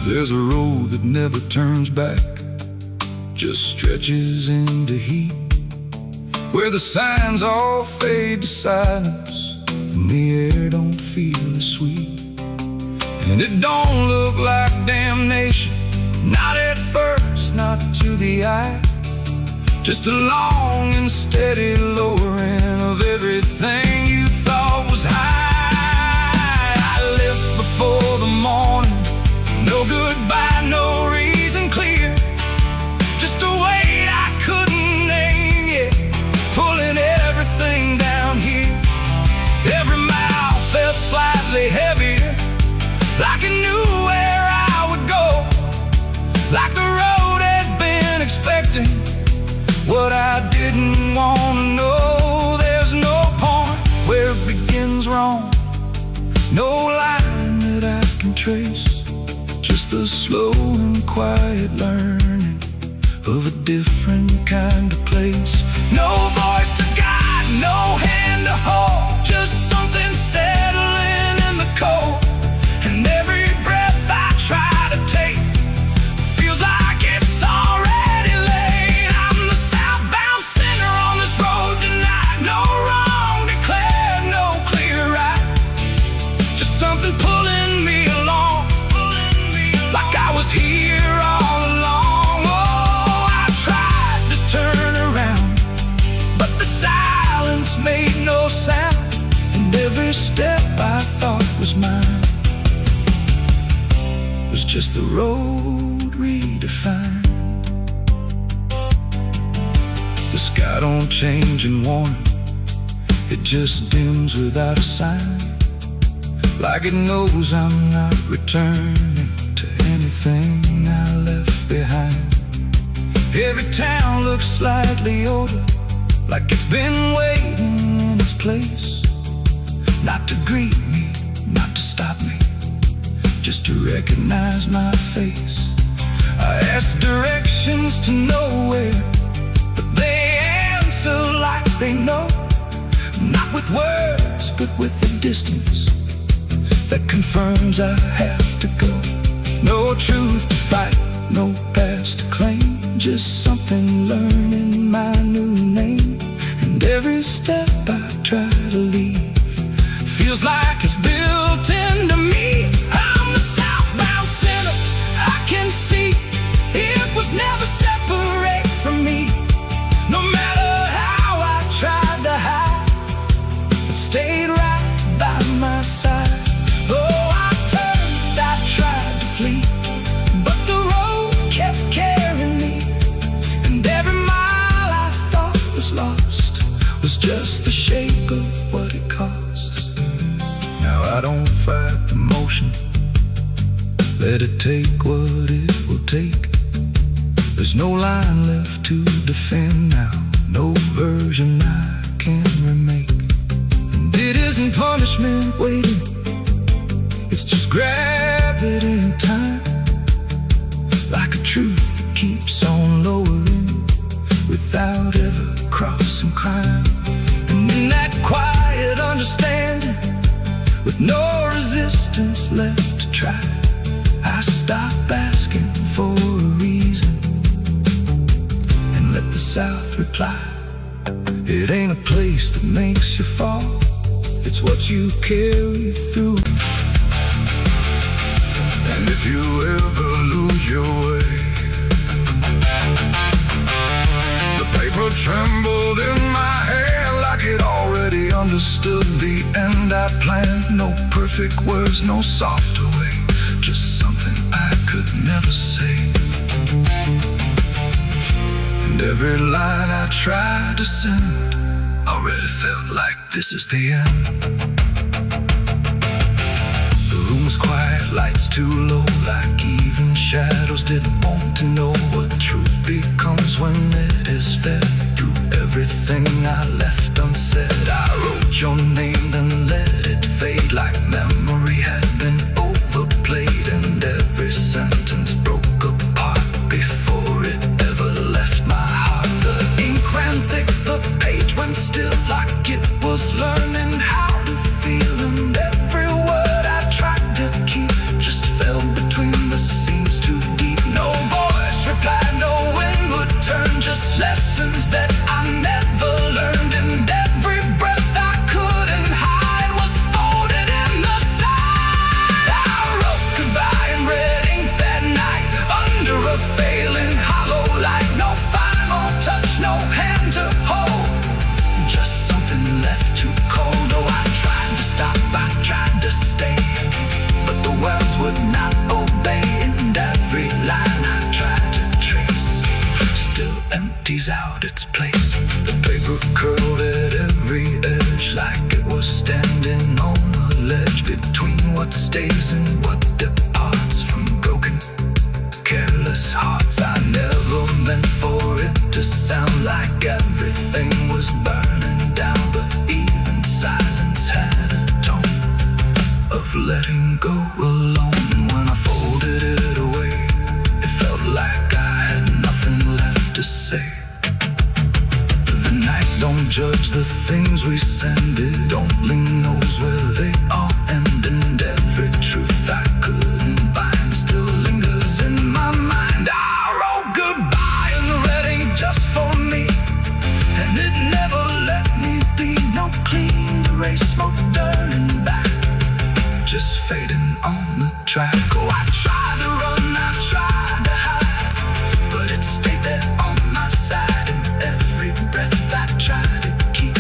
There's a road that never turns back, just stretches into heat, where the signs all fade to silence and the air don't feel as sweet. And it don't look like damnation, not at first, not to the eye, just a long and steady lowering of everything you thought was high. I left before the morning, no goodbye, no reason clear, just a weight I couldn't name yet, pulling everything down here. Every mile felt slightly heavier, like I knew where I would go, like the road had been expecting what I didn't want to know. There's no point where it begins wrong, no line that I can trace, just the slow and quiet learning of a different kind of place. No voice to guide, no hand to hold, just something settling in the cold. And every breath I try to take feels like it's already late. I'm the southbound sinner on this road tonight, no wrong declared, no clear right, just something pulling me along, like I was here all along. Oh, I tried to turn around, but the silence made no sound, and every step I thought was mine was just the road redefined. The sky don't change in warning, it just dims without a sign, like it knows I'm not returning to anything I left behind. Every town looks slightly older, like it's been waiting in its place, not to greet me, not to stop me, just to recognize my face. I ask directions to nowhere, but they answer like they know, not with words, but with the distance that confirms I have to go. No truth to fight, no past to claim, just something learning my new name. And every step I try to leave feels like it's built into me. I'm the southbound sinner, I can see it was never separate from me. No matter how I tried to hide, it stayed right by my side. Oh, I turned, I tried to flee, but the road kept carrying me. And every mile I thought was lost was just the shape of what it costs. Now I don't fight the motion, let it take what it will take. There's no line left to defend now, no version I can remake. And it isn't punishment waiting, it's just gravity in time, like a truth that keeps on lowering without ever crossing crime. And in that quiet understanding, with no resistance left to try, I stop asking for a reason and let the South reply. It ain't a place that makes you fall, it's what you carry through. And if you ever lose your way, the paper trembled in my hand like it already understood the end I planned. No perfect words, no softer way, just something I could never say. And every line I tried to send already felt like this is the end. The room was quiet, lights too low, like even shadows didn't want to know what truth becomes when it is fed. Through everything I left unsaid, I wrote your name, then let it fade like memory had been overplayed. And every sentence broke apart before it ever left my heart. The ink ran thick, the page went still, like it was learning how to feel. And every word I tried to keep just fell between the seams. stays out its place. The paper curled at every edge like it was standing on a ledge between what stays and what departs from broken, careless hearts. I never meant for it to sound like everything was burning down, but even silence had a tone of letting go alone. When I folded it away, it felt like I had nothing left to say. The night don't judge the things we send, it only knows where they all end. And every truth I couldn't bind still lingers in my mind. I wrote goodbye in red ink just for me, and it never let me be. No clean erase, smoke turning back, just fading on the track. Oh, I tried to run, I tried to hide, but it stayed there on my side. And every breath I try to keep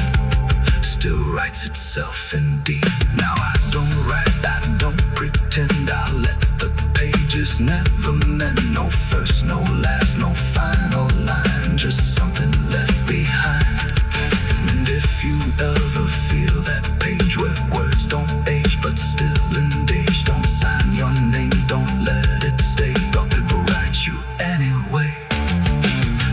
still writes itself indeed. Now I don't write, I don't pretend. I let the pages never mend. No first, no last, no final line, just something left behind. And if you ever feel that page where words don't age but still engage, don't sign your name, don't let it stay. Don't ever write you anyway.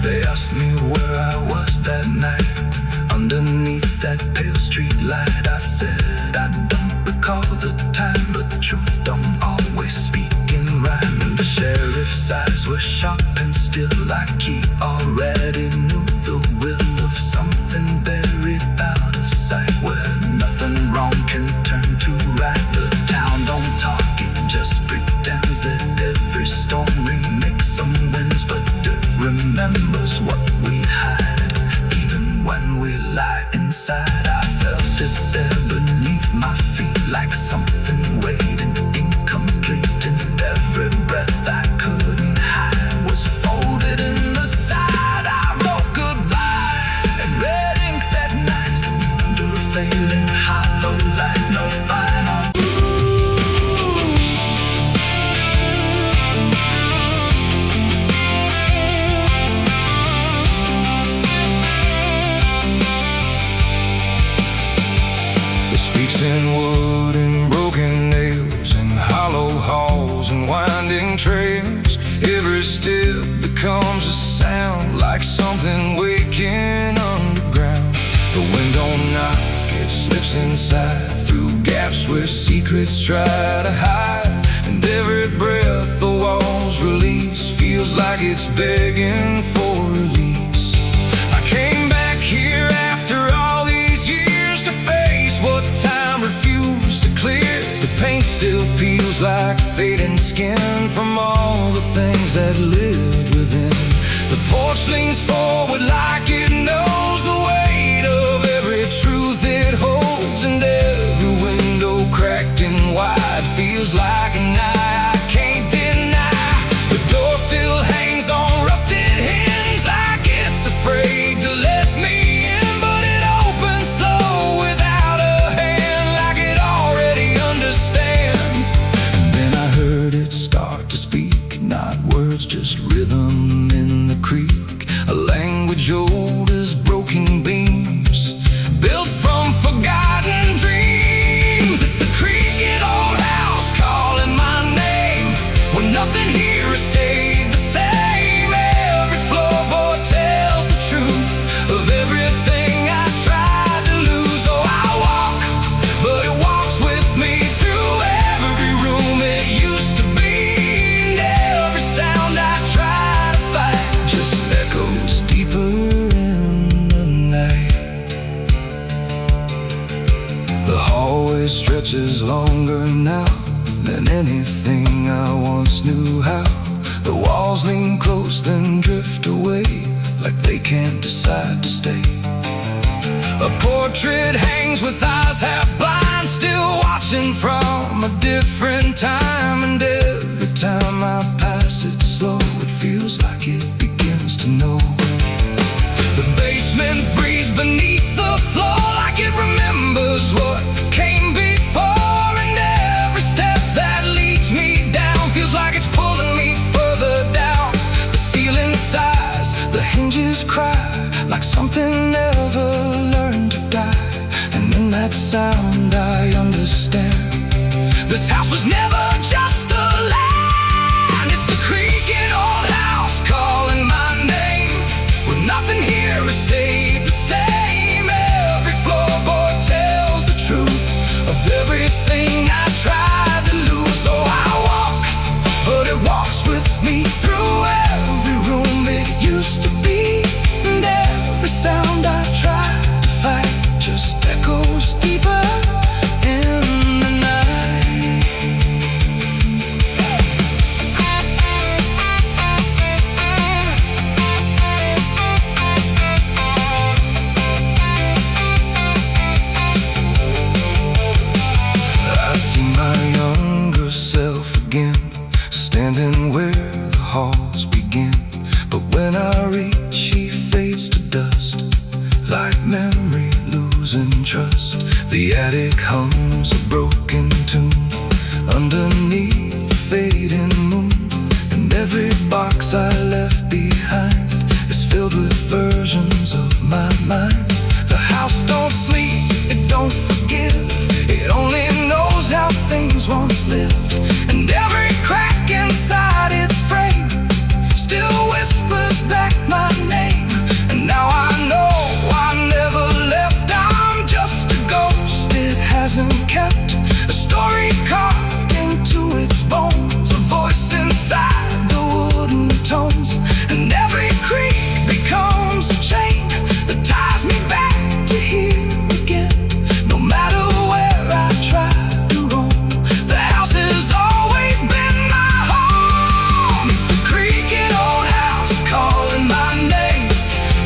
They asked me where I was that night, underneath that pale street light. I said I don't recall the time, but the truth don't always speak in rhyme. And the sheriff's eyes were sharp and still, like he already knew the will of something buried out of sight, where nothing wrong can turn to right. The town don't talk, it just pretends that every storm remakes some winds, but it remembers what we hide. Even when we lie inside, I felt it there beneath my feet, like something waiting incomplete. And every breath I couldn't hide was folded in the side. I wrote goodbye in red ink that night, under a failing hollow light. No final. It speaks in wood and broken nails, and hollow halls and winding trails. Every step becomes a sound, like something waking underground. The wind don't knock, it slips inside, through gaps where secrets try to hide. And every breath the walls release feels like it's begging for release. I came back here after all these years to face what time refused to clear. The paint still peels like fading skin from all the things that lived within. The porch leans forward like it knows the weight of every truth it holds, and every window cracked and wide feels like an eye I can't deny. The door still hangs on rusted hinges like it's afraid to let me in, but it opens slow without a hand, like it already understands. And then I heard it start to speak, not words, just rhythm in the creek, a language old as broken beams, built from forgotten dreams. It's the creaking old house calling my name, when nothing here has stayed the same. Every floorboard tells the truth of everything I tried to lose. Oh, I walk, but it walks with me through every room it used to be. And every sound I try to fight just echoes deeper in the night. The hallway stretches longer now than anything I once knew how. The walls lean close then drift away, like they can't decide to stay. A portrait hangs with eyes half blind, still watching from a different time. And every time I pass it slow, it feels like it begins to know. The basement breathes beneath the floor, like it remembers what came before. And every step that leads me down feels like it's pulling me further down. The ceiling sighs, the hinges angels cry, like something never learned to die. And in that sound I understand, this house was never just a land. It's the creaking old house calling my name, where nothing here has stayed the same. Every floorboard tells the truth of everything I tried to lose. So I walk, but it walks with me through every room it used to be. And every sound I try to fight just echoes deeper in the night. I see my younger self again, standing where the halls begin. But when I reach, he fades to dust, like memory losing trust. The attic hums a broken tune underneath the fading moon. And every box I left behind is filled with versions of my mind. The house don't sleep, it don't forgive, it only knows how things once lived. And every crack inside its frame still whispers back my name. And now I know I never left, I'm just a ghost. It hasn't kept a story carved into its bones, a voice inside the wooden tones. And every creak becomes a chain that ties me back to here again. No matter where I try to roam, the house has always been my home. It's the creaking old house calling my name,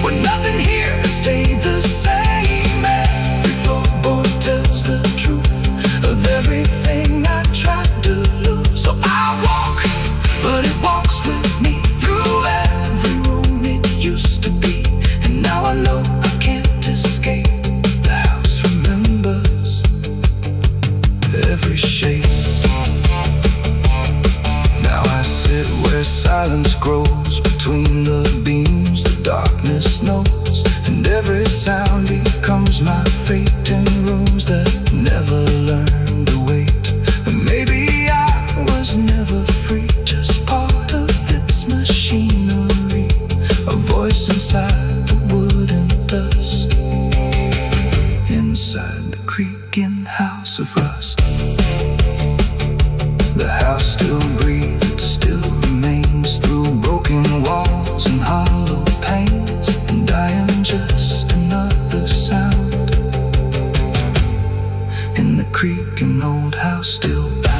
where nothing here has stayed the same. Every floorboard tells the truth of everything I tried to lose. So I walk, but it walks with me through every room it used to be. And now I know I can't escape. The house remembers every shape. Now I sit where silence grows between the beams, the darkness knows. And every sound becomes my fate in rooms that never learned to wait. And maybe I was never free, just part of its machinery, a voice inside the wooden dust, inside the creaking house of rust. The house still breathes, it still remains through broken walls and hollow panes. And I am just another sound in the creaking old house still bound.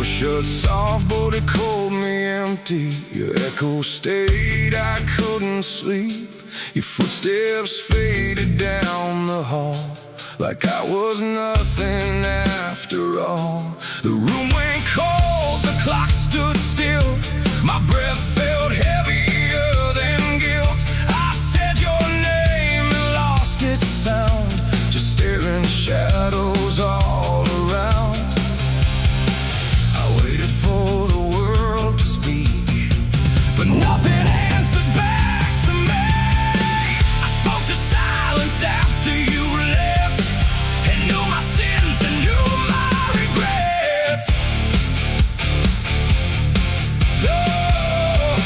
Shut soft, but it called me empty. Your echo stayed, I couldn't sleep. Your footsteps faded down the hall, like I was nothing after all. The room went cold, the clock stood still. My breath felt heavier than guilt. I said your name and lost its sound, just staring shadows all around. For the world to speak, but nothing answered back to me. I spoke to silence after you left, and knew my sins and knew my regrets. Oh,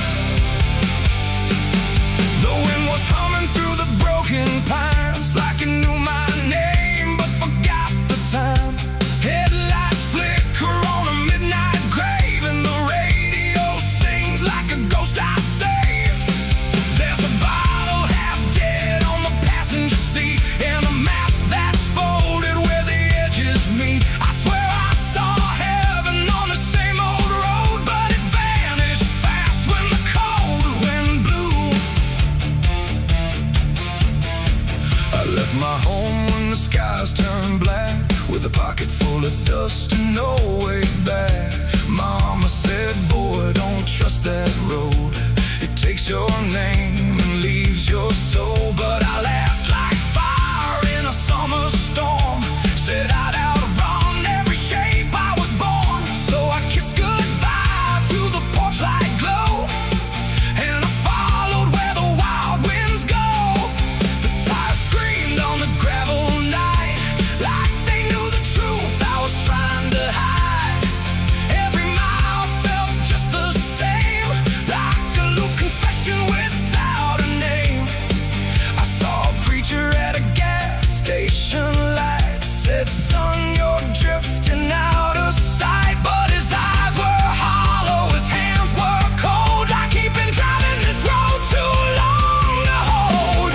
takes your name and leaves your soul. But I laughed like fire in a summer storm, set out run every shape I was born. So I kissed goodbye to the porch light glow, and I followed where the wild winds go. The tires screamed on the gravel night, like they knew the truth I was trying to hide. Every mile felt just the same, like a loop confession without a name. I saw a preacher at a gas station light, said, "Son, you're drifting out of sight." But his eyes were hollow, his hands were cold, like he'd been driving this road too long to hold.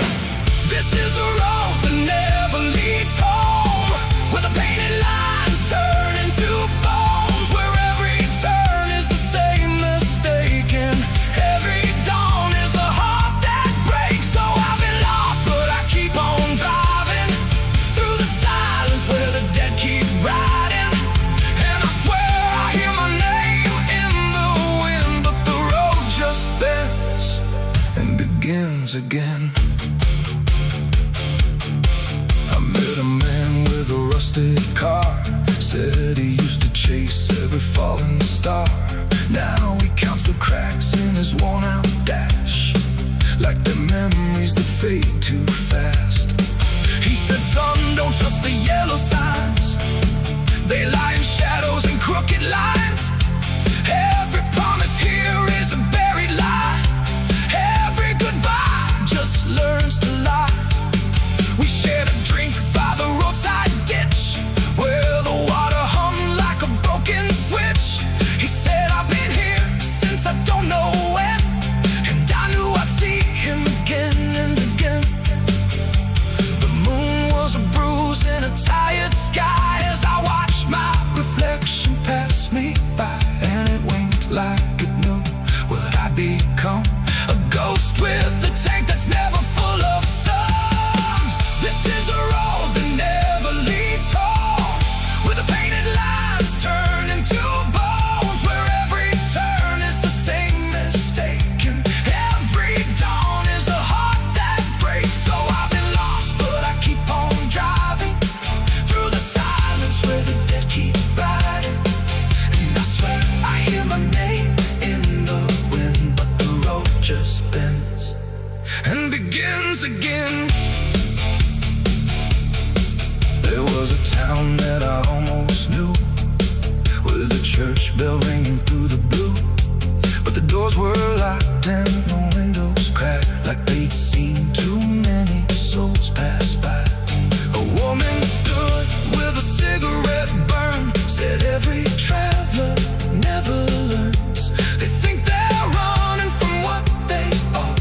This is a road that never leads home, where the painted lines turn into bones, where every turn is the same mistake, and every dawn is a heart that breaks. So I've been lost, but I keep on driving through the silence where the dead keep riding. And I swear I hear my name in the wind, but the road just bends and begins again. I met a man with a rusted car, said he used to chase every falling star. Now he counts the cracks in his worn-out dash, like the memories that fade too fast. He said, "Son, don't trust the yellow signs, they lie in shadows and crooked lines. Every promise here is a buried lie, every goodbye just learns to lie." We shared a drink by the roadside ditch, where the water hummed like a broken switch. He said, "I've been here since I don't know when, and I knew I'd see him again and again." The moon was a bruise in a tired sky as I watched my reflection pass me by, and it winked like it knew what I'd become, a ghost with a tank that's never full of sun. This is the road that never leads home, where the painted lines turn into bones, where every turn is the same mistake, and every dawn is a heart that breaks. So I've been lost, but I keep on driving through the silence where the dead keep riding. And I swear I hear my name in the wind, but the road just bends and begins again. There was a town that I almost knew, with a church bell ringing through the blue, but the doors were locked and the windows cracked, like they'd seen too many souls pass by. A woman stood with a cigarette burn, said, "Every traveler never learns. They think they're running from what they are,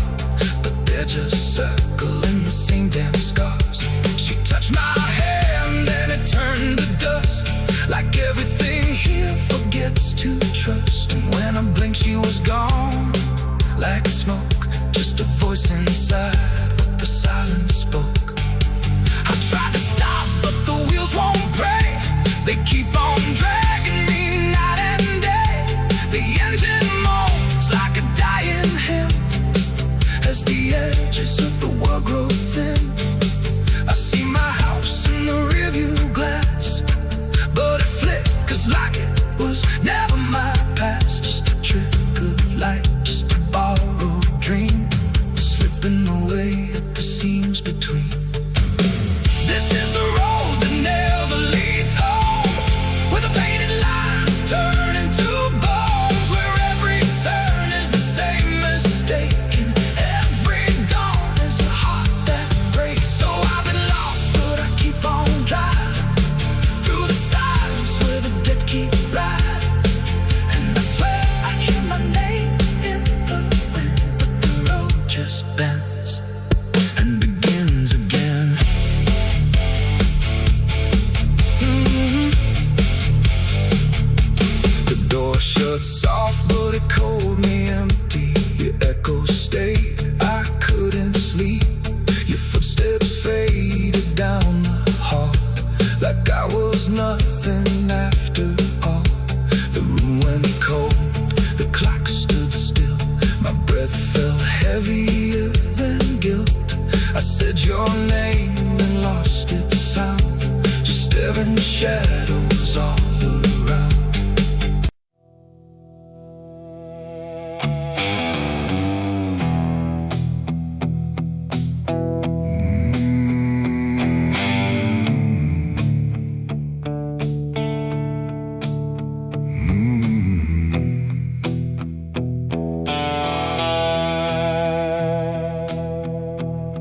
but they're just circling the same damn scars." She touched my hand and it turned to dust, like everything here forgets to trust. And when I blinked she was gone, like smoke, just a voice inside what the silence spoke. I tried to stop, but the wheels won't break, they keep on dragging me night and day. The engine moans like a dying hymn, as the edges of the world grow thin. I see my house in the rearview glass, but it flickers like it was never my past. Just a trick of light, just a borrowed dream, slipping away at the seams between. This is the road that never leads home, heavier than guilt. I said your name and lost its sound, just staring shadows all around.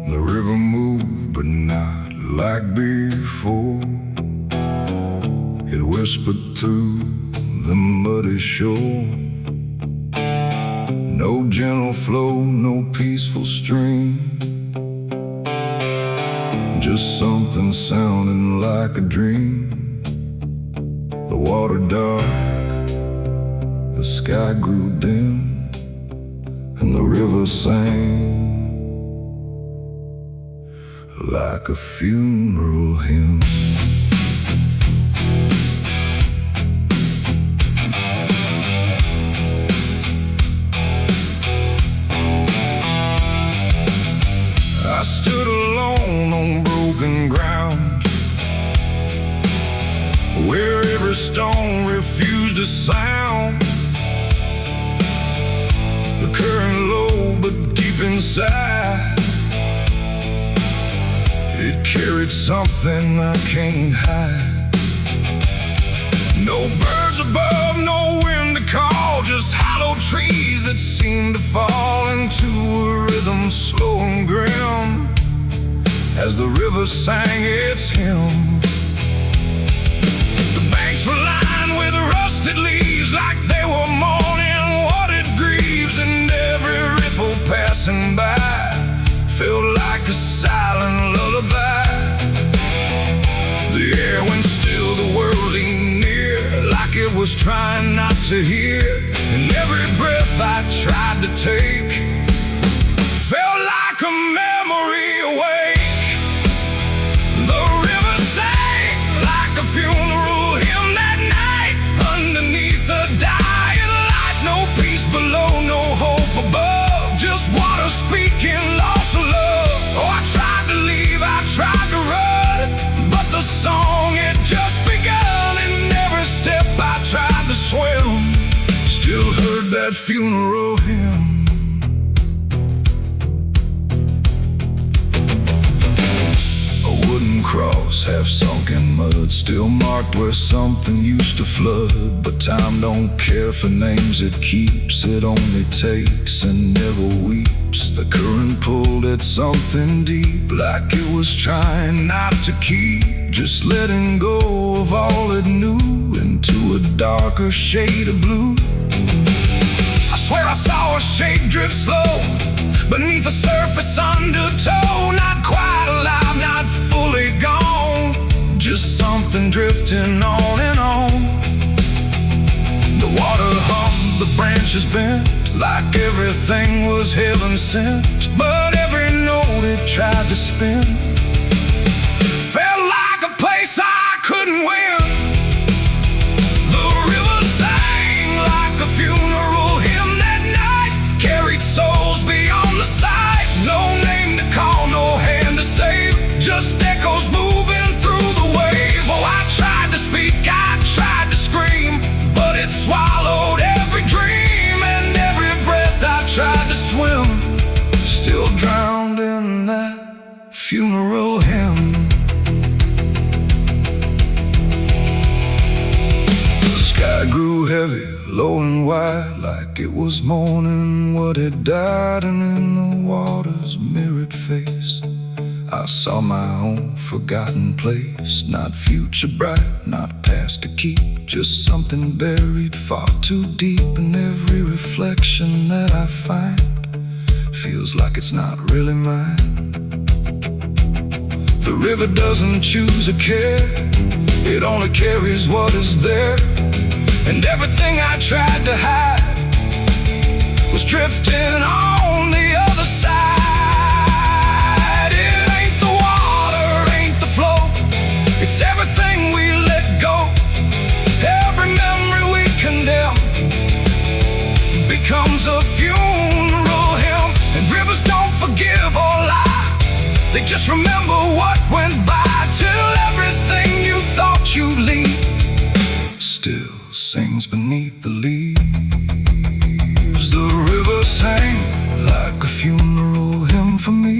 The river moved, but not like before. It whispered through the muddy shore. No gentle flow, no peaceful stream, just something sounding like a dream. The water dark, the sky grew dim, and the river sang like a funeral hymn. I stood alone on broken ground, where every stone refused a sound. The current low but deep inside, it carried something I can't hide. No birds above, no wind to call, just hollow trees that seem to fall into a rhythm slow and grim as the river sang its hymn. The banks were lined with rusted leaves like they were mourning what it grieves, and every ripple passing by felt like a silent lullaby. The air went still, the world leaned near, like it was trying not to hear. And every breath I tried to take felt like a memory awake. The river sang like a funeral hymn that night, underneath the dying light. No peace below, no hope above, just water speaking loss of love. Oh, I tried to leave, I tried to run, but the song had just begun. And every step I tried to swim, still heard that funeral hymn. A wooden cross, half sunk in mud, still marked where something used to flood. But time don't care for names it keeps, it only takes and never weeps. The current pulled at something deep, like it was trying not to keep, just letting go of all it knew into a darker shade of blue. I swear I saw a shape drift slow beneath the surface undertow, not quite alive, not fully gone, just something drifting on and on. The water hummed, the branches bent, like everything was heaven sent. But every note it tried to spin felt like a place I couldn't win. The river sang like a funeral hymn that night, carried souls beyond the sight. No name to call, no hand to save, just echoes moving through the wave. Oh, I tried to speak, I tried to scream, but it swallowed every dream. And every breath I tried to swim, still drowned in that funeral hymn. The sky grew heavy, low and wide, like it was mourning what had died. And in the water's mirrored face, I saw my own forgotten place. Not future bright, not past to keep, just something buried far too deep. And every reflection that I find feels like it's not really mine. The river doesn't choose or care, it only carries what is there. And everything I tried to hide was drifting on the other side. It ain't the water, ain't the flow, it's everything we let go. Every memory we condemn becomes a funeral hymn. And rivers Just remember what went by till everything you thought you'd leave still sings beneath the leaves. The river sang like a funeral hymn for me,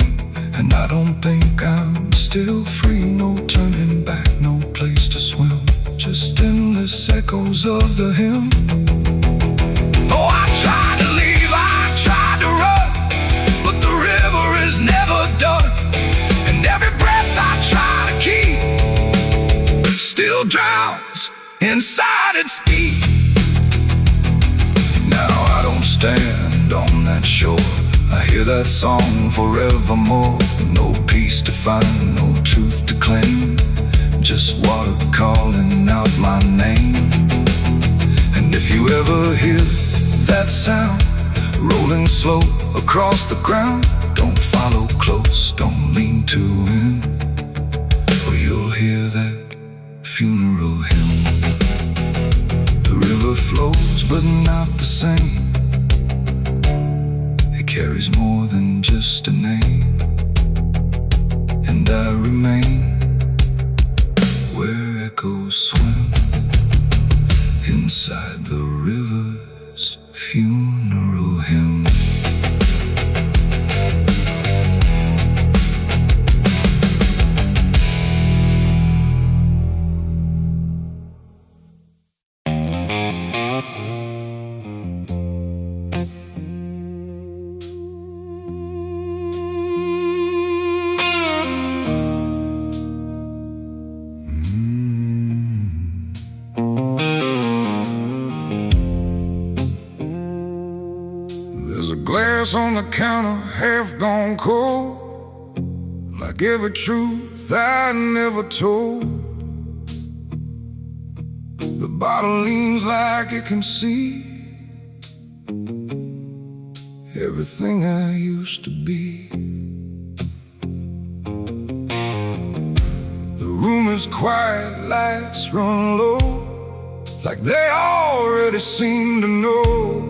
and I don't think I'm still free. No turning back, no place to swim, just endless echoes of the hymn. Oh, I tried to leave, I tried to run, but the river is never done. And every breath I try to keep still drowns inside its deep. Now I don't stand on that shore, I hear that song forevermore. No peace to find, no truth to claim, just water calling out my name. And if you ever hear that sound rolling slow across the ground, don't follow close, don't lean too in, or you'll hear that funeral hymn. The river flows but not the same, it carries more than just a name. And I remain where echoes swim inside the river's funeral hymn. Glass on the counter, half gone cold, like every truth I never told. The bottle leans like it can see everything I used to be. The room is quiet, lights run low, like they already seem to know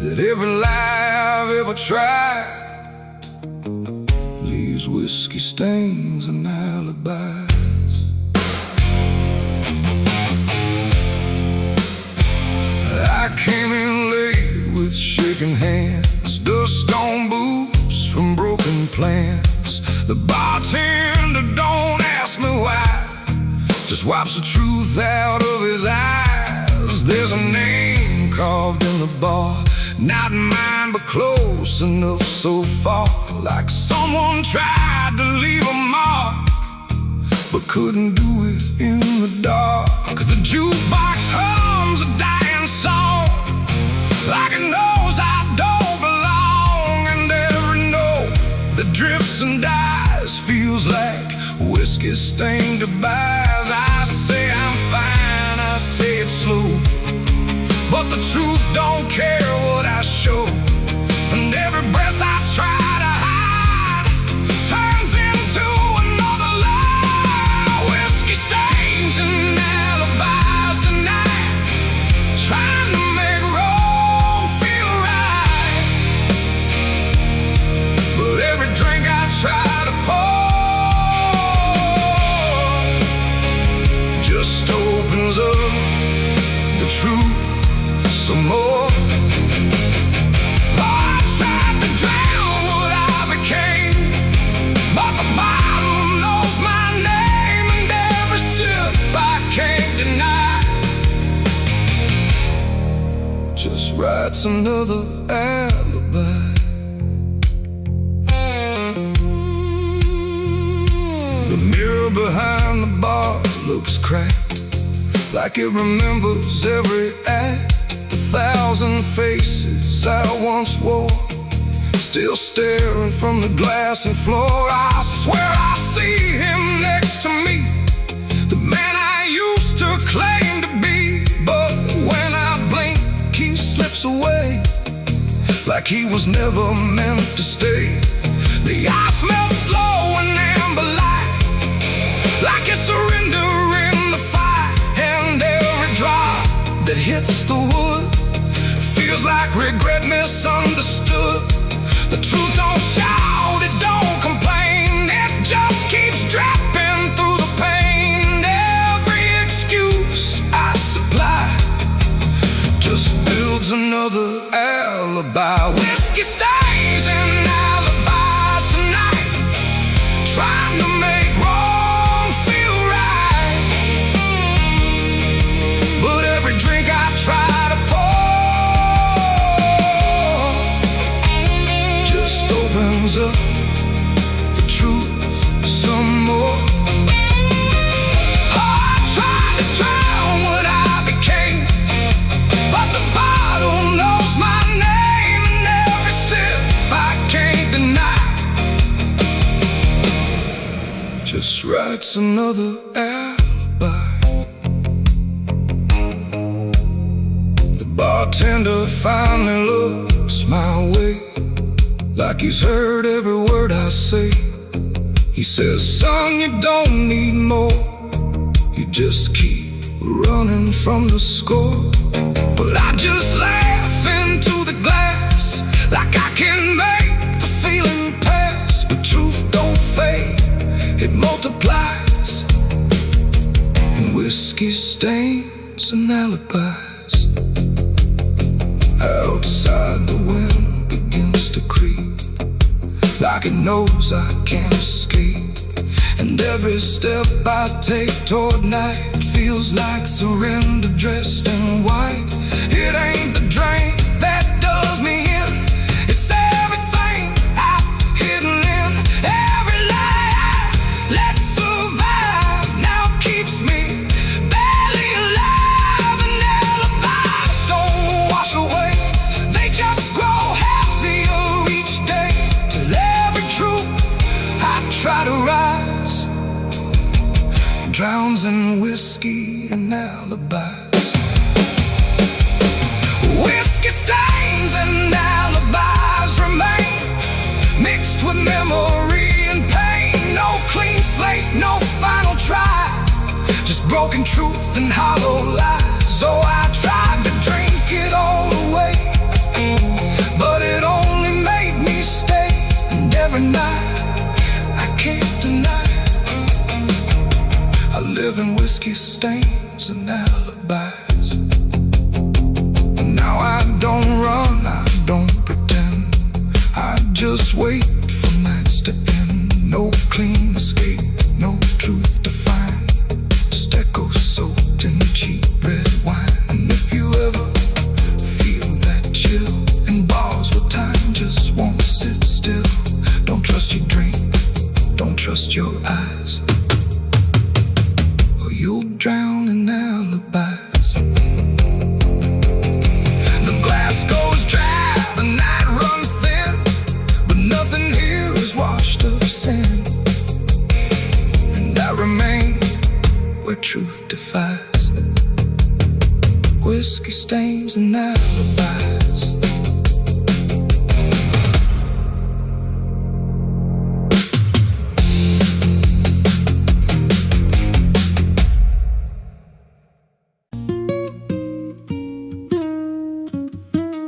that every lie I've ever tried leaves whiskey stains and alibis. I came in late with shaking hands, dust on boots from broken plans. The bartender don't ask me why, just wipes the truth out of his eyes. There's a name carved in the bar, not mine, but close enough so far, like someone tried to leave a mark, but couldn't do it in the dark. The jukebox hums a dying song, like it knows I don't belong. And every note that drifts and dies feels like whiskey-stained goodbyes. I say I'm fine, I say it slow, but the truth don't care what I show. And every breath I try to hide turns into another lie. Whiskey stains and alibis tonight, trying to make wrong feel right. But every drink I try to pour just opens up the truth some more. I tried to drown what I became, but the bottle knows my name, and every sip I can't deny just writes another alibi. The mirror behind the bar looks cracked, like it remembers every act. 1,000 faces I once wore, still staring from the glass and floor. I swear I see him next to me, the man I used to claim to be. But when I blink, he slips away, like he was never meant to stay. The ice melts slow and amber light, like it's surrendering the fire. And every drop that hits the wood feels like regret misunderstood. The truth don't shout road, it don't complain. It just keeps dropping through the pain. Every excuse I supply just builds another alibi. Whiskey stains and alibis tonight, trying to make wrong feel right. But every drink I try to pour just opens up the truth some more. I tried to drown what I became, but the bottle knows my name, and every sip I can't deny just writes another alibi. The bartender finally looks my way, like he's heard every word I say. He says, son, you don't need more, you just keep running from the score. But I just laugh into the glass, like I can make the feeling pass. But truth don't fade, it multiplies, and whiskey stains and alibis. Outside the wind begins to creep, like it knows I can't escape. And every step I take toward night feels like surrender dressed in white. It ain't the drink that does me in, it's everything I've hidden in. Every lie I let survive now keeps me barely alive. And alibis don't wash away, they just grow heavier each day, till every truth I try to rise drowns in whiskey and alibis. Whiskey stains and alibis remain, mixed with memory and pain. No clean slate, no final try, just broken truth and hollow lies. So I tried to drink it all away, but it only made me stay. And every night I can't deny I live in whiskey stains and alibis. And now I don't run, I don't pretend, I just wait for nights to end. No clean escape, no truth to find, just echoes soaked in cheap red wine. And if you ever feel that chill in bars where time just won't sit still, don't trust your drink, don't trust your eyes, you'll drown in alibis. The glass goes dry, the night runs thin, but nothing here is washed of sin. And I remain where truth defies, whiskey stains and alibis.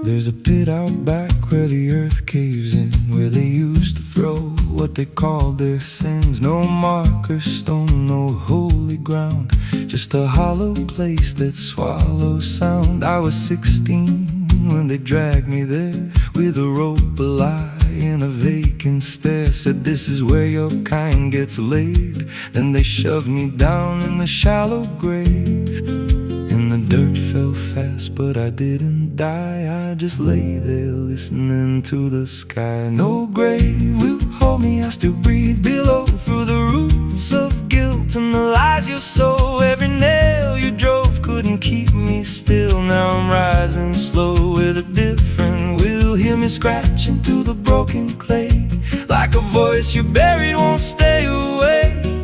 There's a pit out back where the earth caves in, where they used to throw what they called their sins. No marker stone, no holy ground, just a hollow place that swallows sound. I was 16 when they dragged me there, with a rope, a lie, and a vacant stare. Said this is where your kind gets laid. Then they shoved me down in the shallow grave, and the dirt fell fast, but I didn't die. I just lay there listening to the sky. No grave will hold me, I still breathe below, through the roots of guilt and the lies you sow. Every nail you drove couldn't keep me still. Now I'm rising slow with a different will. Hear me scratching through the broken clay, like a voice you buried won't stay away.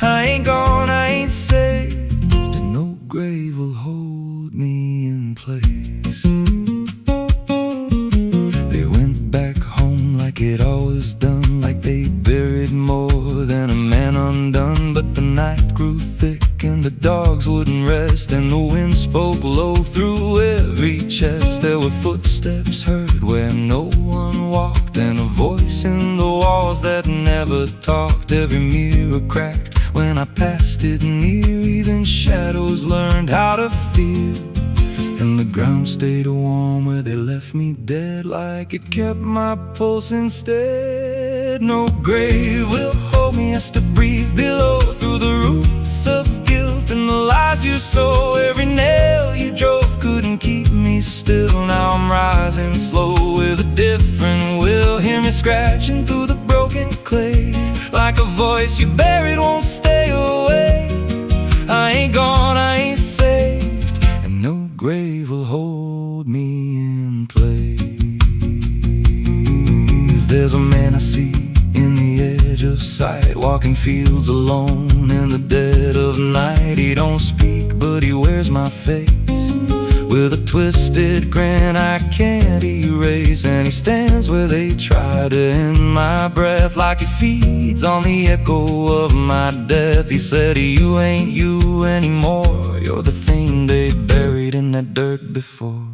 I ain't gone, I ain't saved, and no grave will hold me in place. They went back home like it always done, like they buried more than a man undone. But the night grew thick and the dogs wouldn't rest, and the wind spoke low through every chest. There were footsteps heard where no one walked, and a voice in the wall never talked, every mirror cracked when I passed it near. Even shadows learned how to fear, and the ground stayed warm where they left me dead, like it kept my pulse instead. No grave will hold me, has to breathe below, through the roots of guilt and the lies you sow. Every nail you drove couldn't keep me still. Now I'm rising slow with a different will. Hear me scratching through the broken clay, like a voice you buried won't stay away. I ain't gone, I ain't saved, and no grave will hold me in place. There's a man I see in the edge of sight, walking fields alone in the dead of night. He don't speak, but he wears my face with a twisted grin I can't erase. And he stands where they try to end my breath, like he feeds on the echo of my death. He said, you ain't you anymore, you're the thing they buried in that dirt before.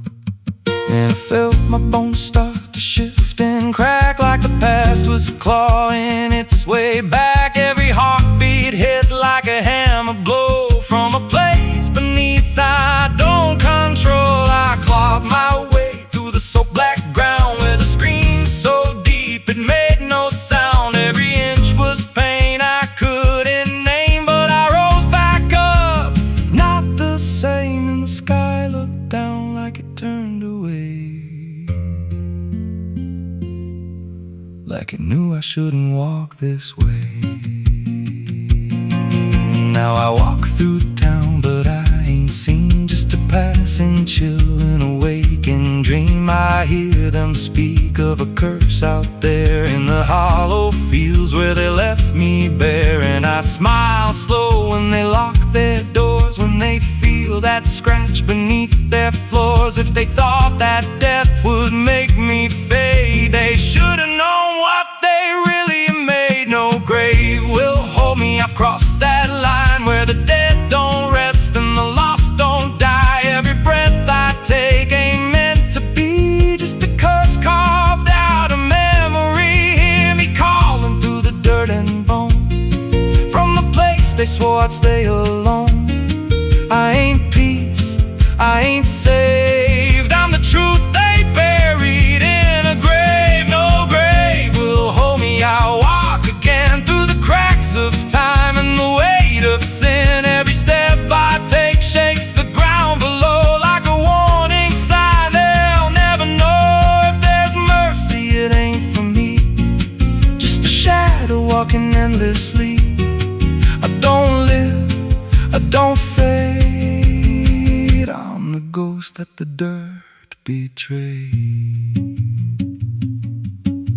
And I felt my bones start to shift and crack, like the past was clawing its way back. Every heartbeat hit like a hammer blow from a place beneath I don't control. I clawed my way through the soaked black ground with a scream so deep it made no sound. Every inch was pain I couldn't name, but I rose back up, not the same. And the sky looked down like it turned away, like it knew I shouldn't walk this way. Now I walk through town, but I ain't seen, just a passing chill in a waking dream. I hear them speak of a curse out there in the hollow fields where they left me bare. And I smile slow when they lock their doors, when they feel that scratch beneath their floors. If they thought that death would make me fade, they should have known what they really made. No grave will hold me, I've crossed that line where the dead don't rest and the lost don't die. Every breath I take ain't meant to be, just a curse carved out of memory. Hear me calling through the dirt and bone, from the place they swore I'd stay alone. I ain't peace, I ain't saved, I'm the truth they buried in a grave. No grave will hold me, I'll walk again through the cracks of time and the weight of sin. Every step I take shakes the ground below like a warning sign. They'll never know if there's mercy, it ain't for me, just a shadow walking endlessly. I don't live, I don't fade, I'm the ghost that the dirt betrayed.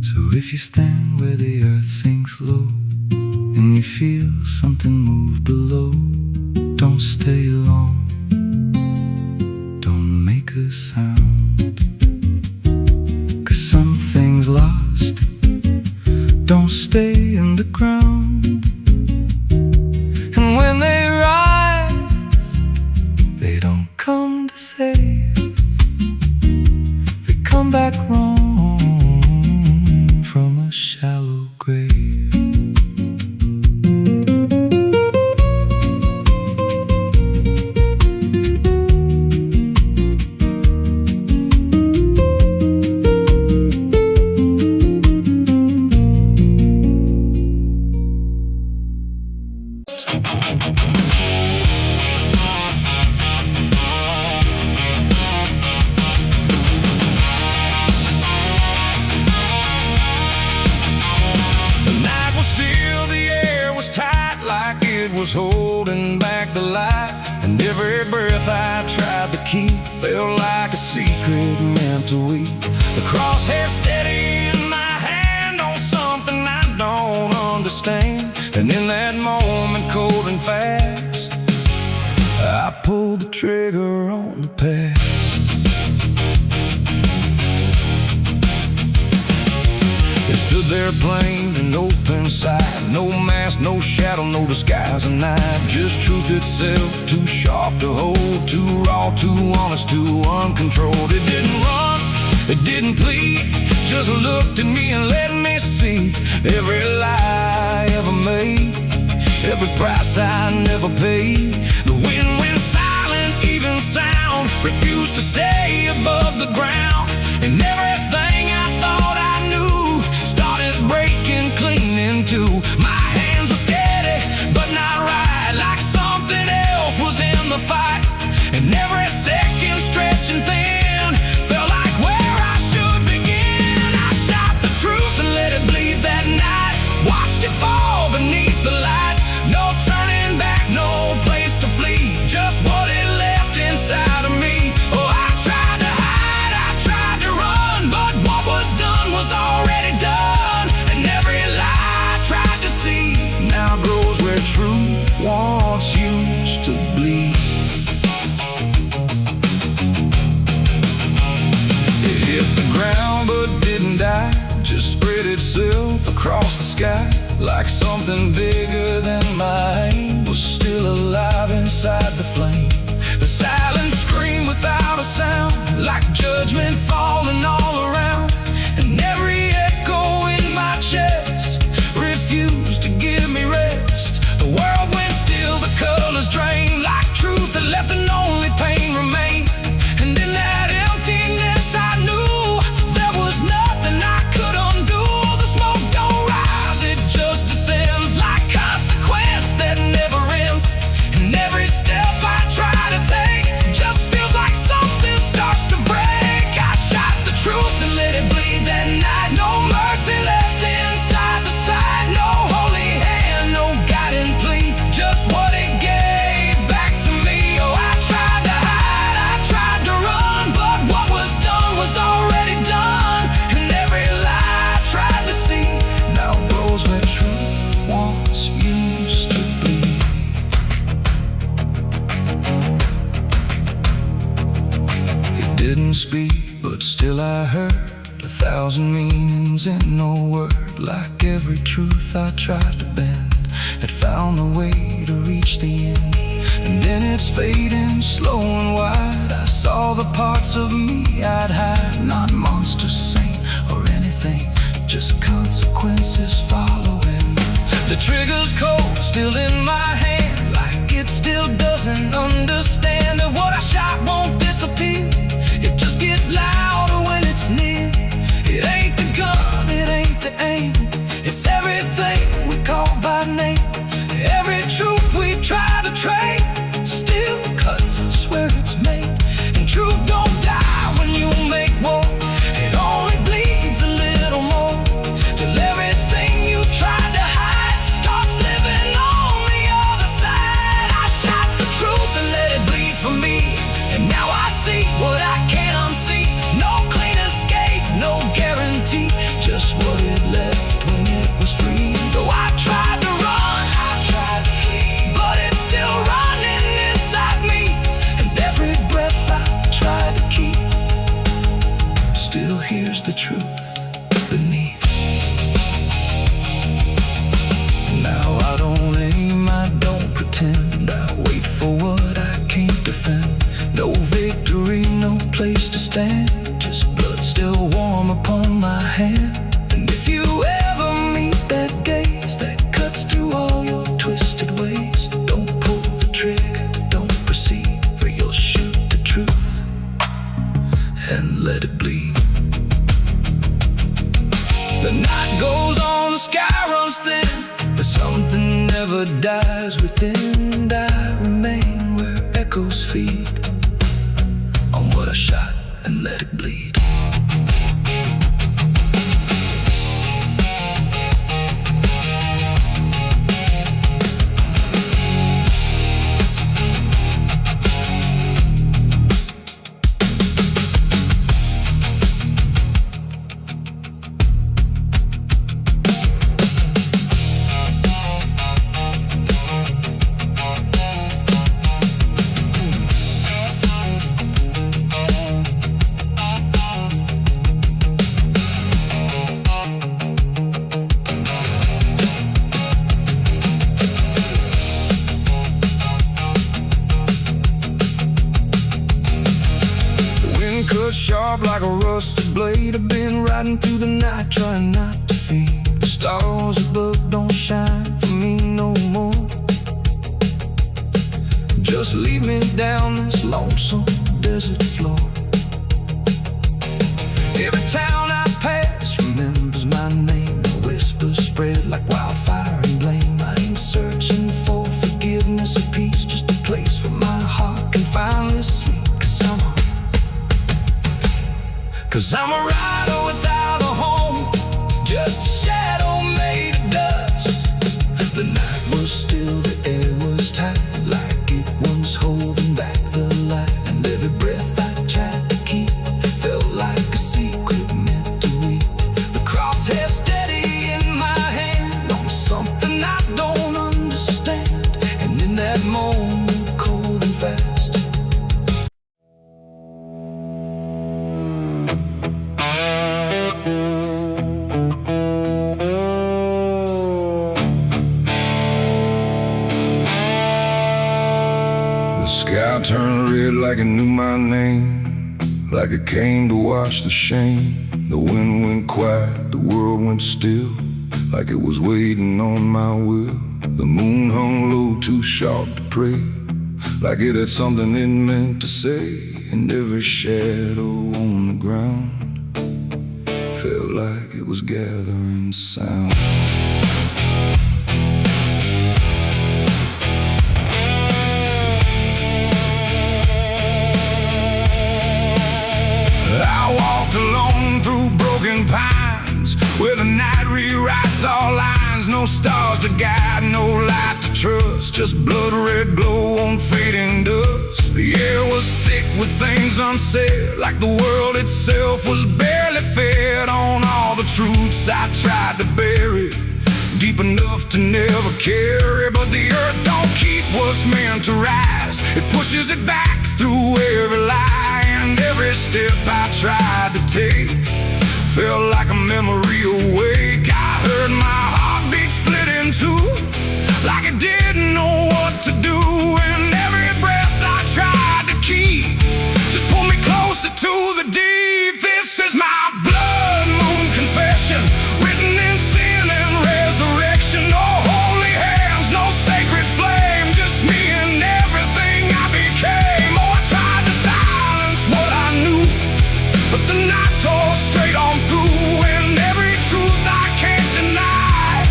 So if you stand where the earth sinks low and you feel something move below, don't stay long, don't make a sound, 'cause something's lost, don't stay in the ground. And when they rise, they don't come to save, they come back wrong from a shallow grave. Was holding back the light, and every breath I tried to keep felt like a secret meant to weep. The crosshair steady in my hand on something I don't understand, and in that moment, cold and fast, I pulled the trigger on the past. It stood there plain and open sight, no mask, no shadow, no disguise at night. Just truth itself, too sharp to hold, too raw, too honest, too uncontrolled. It didn't run, it didn't plead, just looked at me and let me see. see every lie I ever made, every price I never paid. The wind went silent, even sound refused to stay above the ground. And everything I thought I knew started breaking clean in two. My hands were steady, but not right, like something else was in the fight. And every second stretching thin felt like where I should begin. I shot the truth and let it bleed that night, watched it fall beneath the light. No turning back, no place to flee, just what it left inside of me. Oh, I tried to hide, I tried to run, but what was done was already done. And every lie I tried to see now grows where truth once used to bleed. It hit the ground but didn't die, just spread itself across the sky. Like something bigger than my aim was still alive inside the flame. The silent scream without a sound, like judgment falling all around. And every echo in my chest refused to give me rest. The world went still, the colors drained, like truth that left and only pain remained. And in that emptiness I knew there was nothing I could undo. The smoke don't rise, it just descends, like consequence that never ends. And every step I try to take just feels like something starts to break. I shot the truth and let it bleed that night. No mercy left inside the side, no holy hand, no guiding plea, just what it gave back to me. Oh, I tried to hide, I tried to run, but what was done was already done. And every lie I tried to see now grows where truth once used to be. It didn't speak, but still I heard 1,000 meanings in no word. Like every truth I tried to bend had found a way to reach the end. And then it's fading slow and wide, I saw the parts of me I'd hide. Not monster, saint, or anything, just consequences following. The trigger's cold, still in my hand, like it still doesn't understand that what I shot won't disappear. It just gets louder when it's near. It ain't the gun, it ain't the aim, it's everything we call by name. Every truth we try to trade still cuts us where it's made. And truth don't die when you make war, it only bleeds a little more, till everything you tried to hide starts living on the other side. I shot the truth and let it bleed for me, and now I see what I can't unsee. No clean escape, no guarantee, just what it left when it was free. Though I tried to run, I tried to flee, but it's still running inside me. And every breath I try to keep still hears the truth beneath. Now I don't aim, I don't pretend, I wait for what I can't defend. No victory, no place to stand, just blood still warm upon my hand. And if you ever meet that gaze that cuts through all your twisted ways, don't pull the trigger, don't proceed, for you'll shoot the truth and let it bleed. The night goes on, the sky runs thin, but something never dies within. And I remain where echoes feed on what I shot and let it bleed. Cut sharp like a rusted blade. I've been riding through the night trying not to feed. stars above don't shine for me no more. Just lead me down this lonesome desert floor. Every town I pass remembers my name. The whispers spread like wildfire and blame. I ain't searching for forgiveness or peace, just a place where my heart can finally sleep. Cause I'm a rider without a home, just a shadow made of dust. The night was still, the air was tight, like it was holding back the light. And every breath I tried to keep felt like a secret meant to weep. The crosshair steady in my hand on something I don't understand. And in that moment, cold and fast, the sky turned red like it knew my name, like it came to wash the shame. The wind went quiet, the world went still, like it was waiting on my will. The moon hung low, too sharp to pray, like it had something it meant to say. And every shadow on the ground felt like it was gathering sound. I walked alone through broken pines, where the night rewrites all lines. No stars to guide, no light to trust, just blood red glow on fading dust. The air was thick with things unsaid, like the world itself was barely fed on all the truths I tried to bury, deep enough to never carry. But the earth don't keep what's meant to rise, it pushes it back through every lie. And every step I tried to take felt like a memory awake. I heard my heartbeat split in two, like it didn't know what to do. And every breath I tried to keep just pulled me closer to the deep. This is my blood moon confession, written in sin and resurrection. No holy hands, no sacred flame, just me and everything I became. Oh, I tried to silence what I knew, but the night tore straight on through. And every truth I can't deny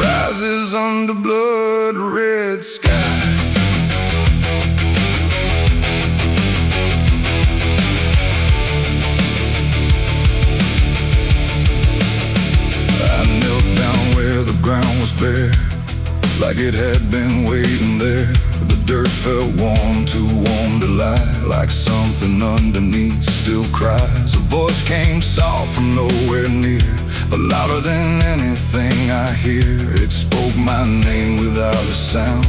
rises under blood red sky. I knelt down where the ground was bare, like it had been waiting there. The dirt felt warm, too warm to lie, like something underneath still cries. A voice came soft from nowhere near, but louder than anything I hear. It spoke my name without a sound,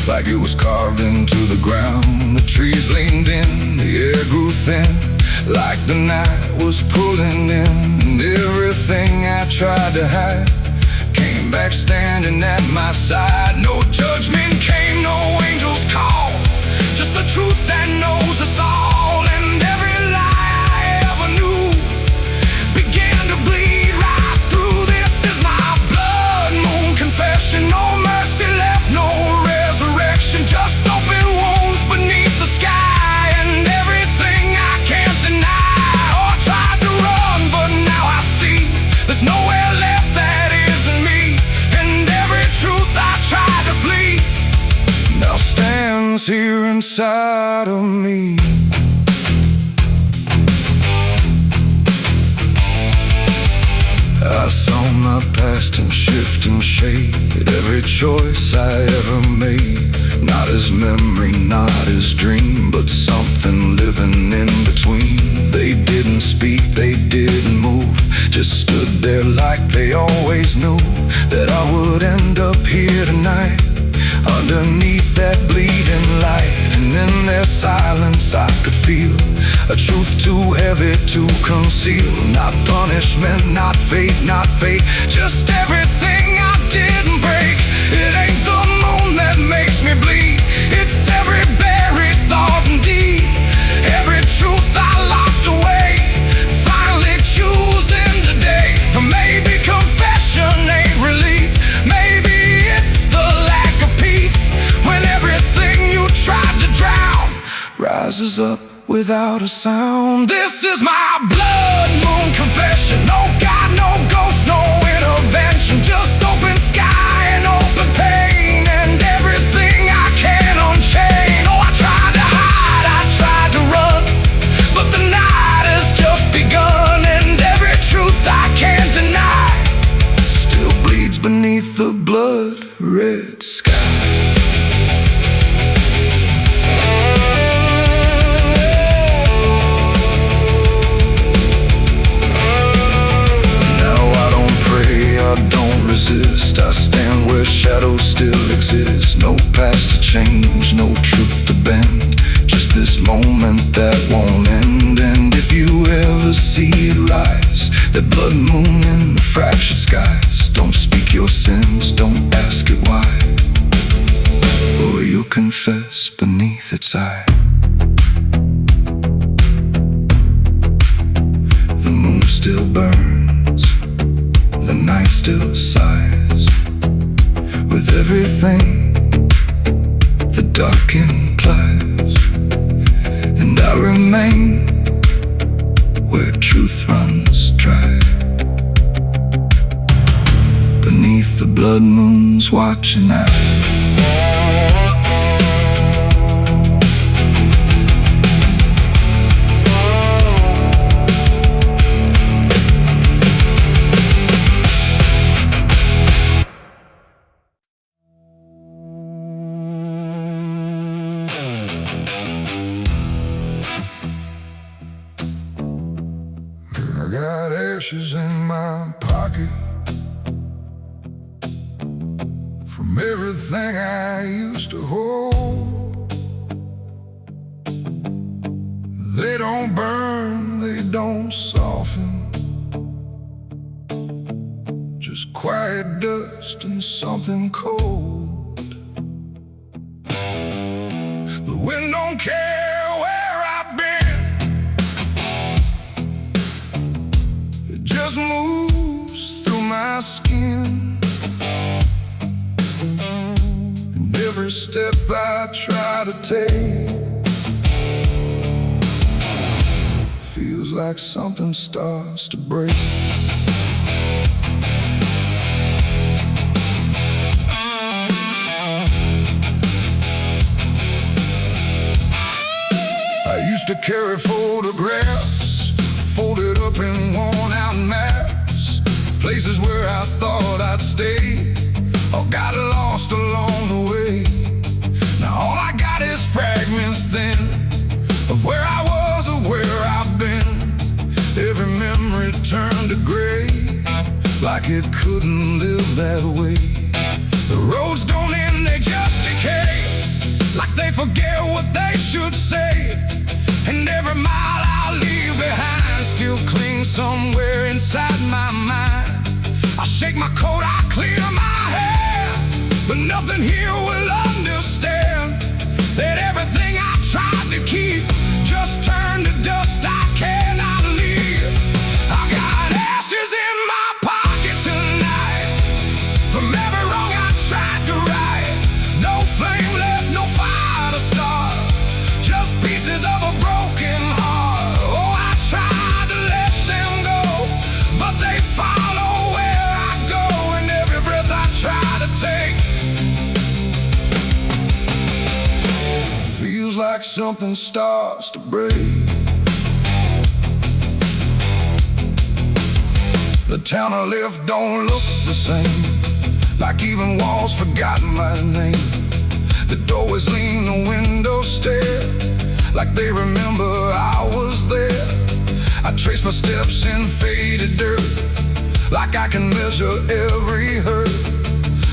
like it was carved into the ground. The trees leaned in, the air grew thin, like the night was pulling in. And everything I tried to hide came back standing at my side. No judgment came, no angel's call, just the truth that knows us all. And every lie I ever knew began to bleed right through. This is my blood moon confession. No mercy left, no resurrection, just open wounds beneath the sky. And everything I can't deny. Oh, I tried to run, but now I see there's nowhere left that isn't me. And every truth I tried to flee now stands here inside of me. I saw my past in shifting shade, every choice I ever made, not as memory, not as dream, but something living in between. They didn't speak, they didn't move, just stood there like they always knew that I would end up here tonight, underneath that bleeding light. And in their silence I could feel a truth too heavy to conceal. Not punishment, not fate, not fate, just everything I didn't break. It ain't the moon that makes me bleed, it's every buried thought and deed, every truth I locked away, finally choosing today. Maybe confession without a sound. This is my blood moon confession. No God, no ghost, no intervention. Just open sky and open pain, and everything I can unchain. Oh, I tried to hide, I tried to run, but the night has just begun, and every truth I can't deny still bleeds beneath the blood red sky. I stand where shadows still exist. No past to change, no truth to bend. Just this moment that won't end. And if you ever see it rise, that blood moon in the fractured skies, don't speak your sins, don't ask it why, or you'll confess beneath its eye. The moon still burns, the night still sighs, with everything the dark implies. And I remain where truth runs dry, beneath the blood moon's watching eye. I got ashes in my pocket from everything I used to hold. They don't burn, they don't soften, just quiet dust and something cold. The wind don't care where I've been, it just moves through my skin. And every step I try to take feels like something starts to break. I used to carry photographs folded up in worn-out maps, places where I thought I'd stay, or got lost along the way. Now all I got is fragments then of where I was or where I've been. Every memory turned to gray, like it couldn't live that way. The roads don't end, they just decay, like they forget what they should say. And every mile I leave behind still clings somewhere inside my mind. I shake my coat, I clear my hair, but nothing here will understand that everything I tried to keep just turned to dust I cannot leave. I got ashes in my pocket tonight from every wrong I tried to right. No flame left, no fire to start, just pieces of a broken heart. Oh, I tried to let them go, but they follow where I go, and every breath I try to take feels like something starts to break. The town I left don't look the same, like even walls forgotten my name. The doorways lean, the windows stare, like they remember I was there. I trace my steps in faded dirt, like I can measure every hurt,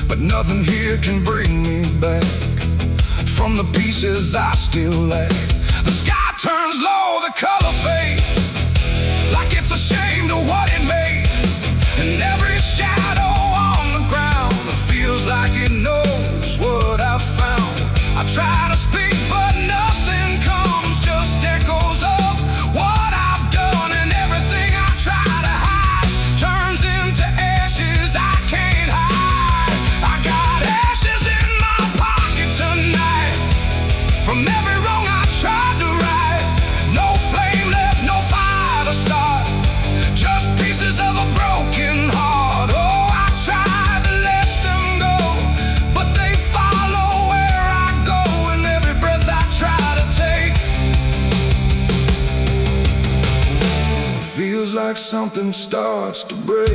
but nothing here can bring me back from the pieces I still lack. The sky turns low, the color fades, like it's ashamed of what it made. And every shadow on the ground feels like it knows what I've found. I try to speak, but nothing comes, just echoes of what I've done. And everything I try to hide turns into ashes I can't hide. I got ashes in my pocket tonight from every wrong I tried to right. feels like something starts to break.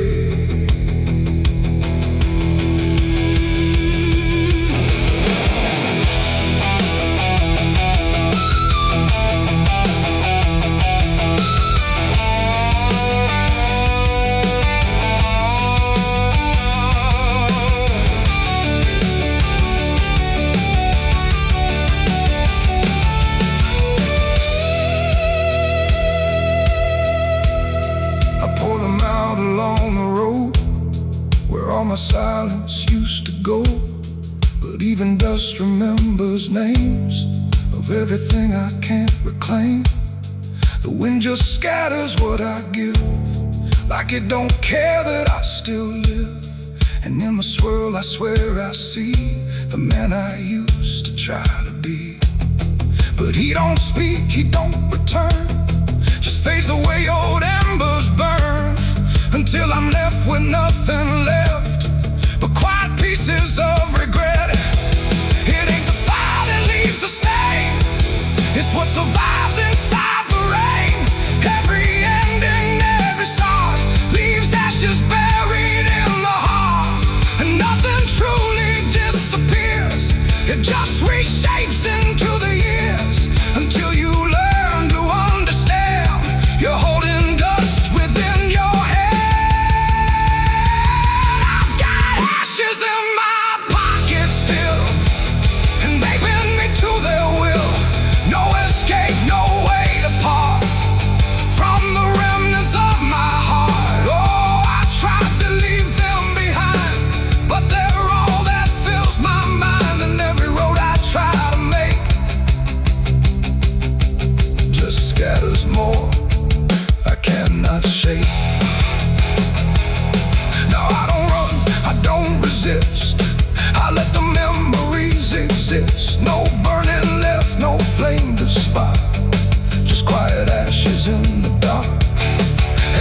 My silence used to go, but even dust remembers names of everything I can't reclaim. The wind just scatters what I give, like it don't care that I still live. And in the swirl I swear I see the man I used to try to be. But he don't speak, he don't return, just fades the way old embers burn, until I'm left with nothing left but quiet pieces of regret. It ain't the fire that leaves the stain, it's what survives inside the rain. Every ending, every start leaves ashes buried in the heart, and nothing truly disappears, it just reshapes into the years, until you learn to understand you're holding dust within your head. In my pocket still, and they bend me to their will. No escape, no way to part from the remnants of my heart. Oh, I tried to leave them behind, but they're all that fills my mind, and every road I try to make just scatters more I cannot shake. No, I don't run, I don't resist, I let the memories exist. No burning left, no flame to spark, just quiet ashes in the dark.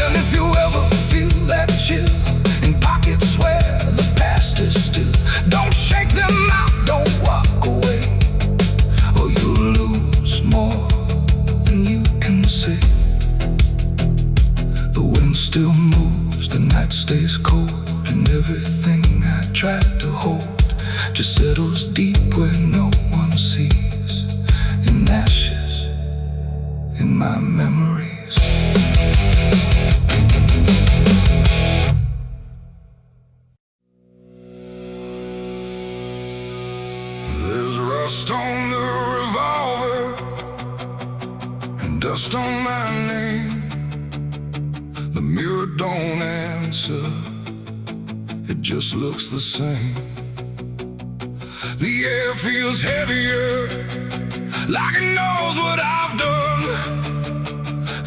And if you ever feel that chill in pockets where the past is still, don't shake them out, don't walk away, or you'll lose more than you can say. The wind still moves, the night stays cold, and everything I tried to hold just settles deep where no one sees, in ashes, in my memories. There's rust on the revolver and dust on my name. The mirror don't answer, it just looks the same. The air feels heavier, like it knows what I've done,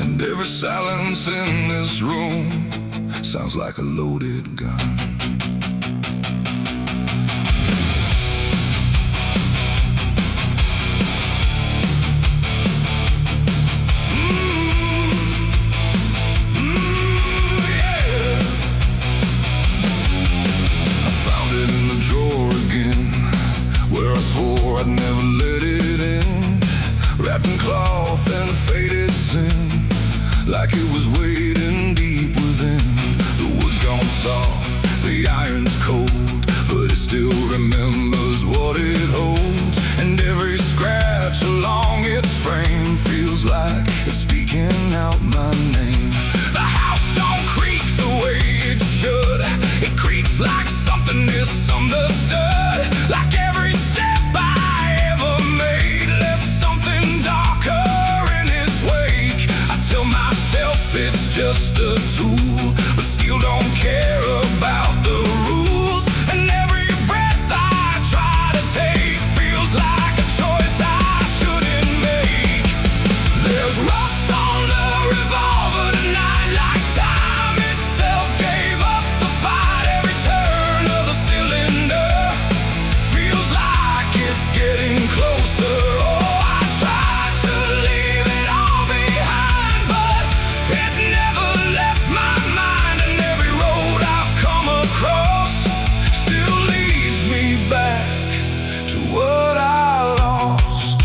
and every silence in this room sounds like a loaded gun. I'd never let it in, wrapped in cloth and faded sin, like it was waiting deep within. The wood's gone soft, the iron's cold, but it still remembers what it holds. And every scratch along its frame feels like it's speaking out my name. The house don't creak the way it should, it creaks like something misunderstood, like every step I ever made left something darker in its wake. I tell myself it's just a tool, but still don't care about the rules. And every breath I try to take feels like a choice I shouldn't make. There's rust on the revolver tonight, like time itself gave up the fight. Every turn of the cylinder feels like it's getting closer. Oh, I tried to leave it all behind, but it never left my mind. And every road I've come across still leads me back to what I lost.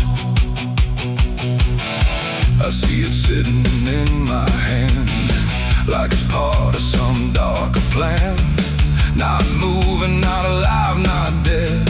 I see it sitting in my hand, like it's part of some darker plan. Not moving, not alive, not dead,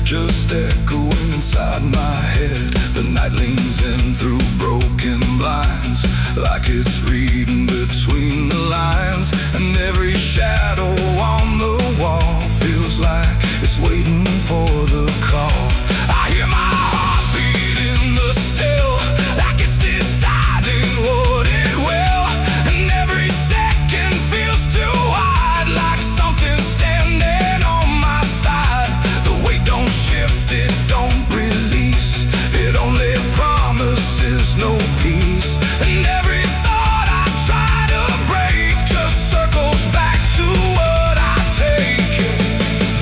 just echoing inside my head. The night leans in through broken blinds, like it's reading between the lines. And every shadow on the wall feels like it's waiting for the call. I hear my heartbeat in the still, like it's deciding what it will. And every second feels too wide, like something's standing on my side. The weight don't shift, it don't release, it only promises no peace. And every thought I try to break just circles back to what I take.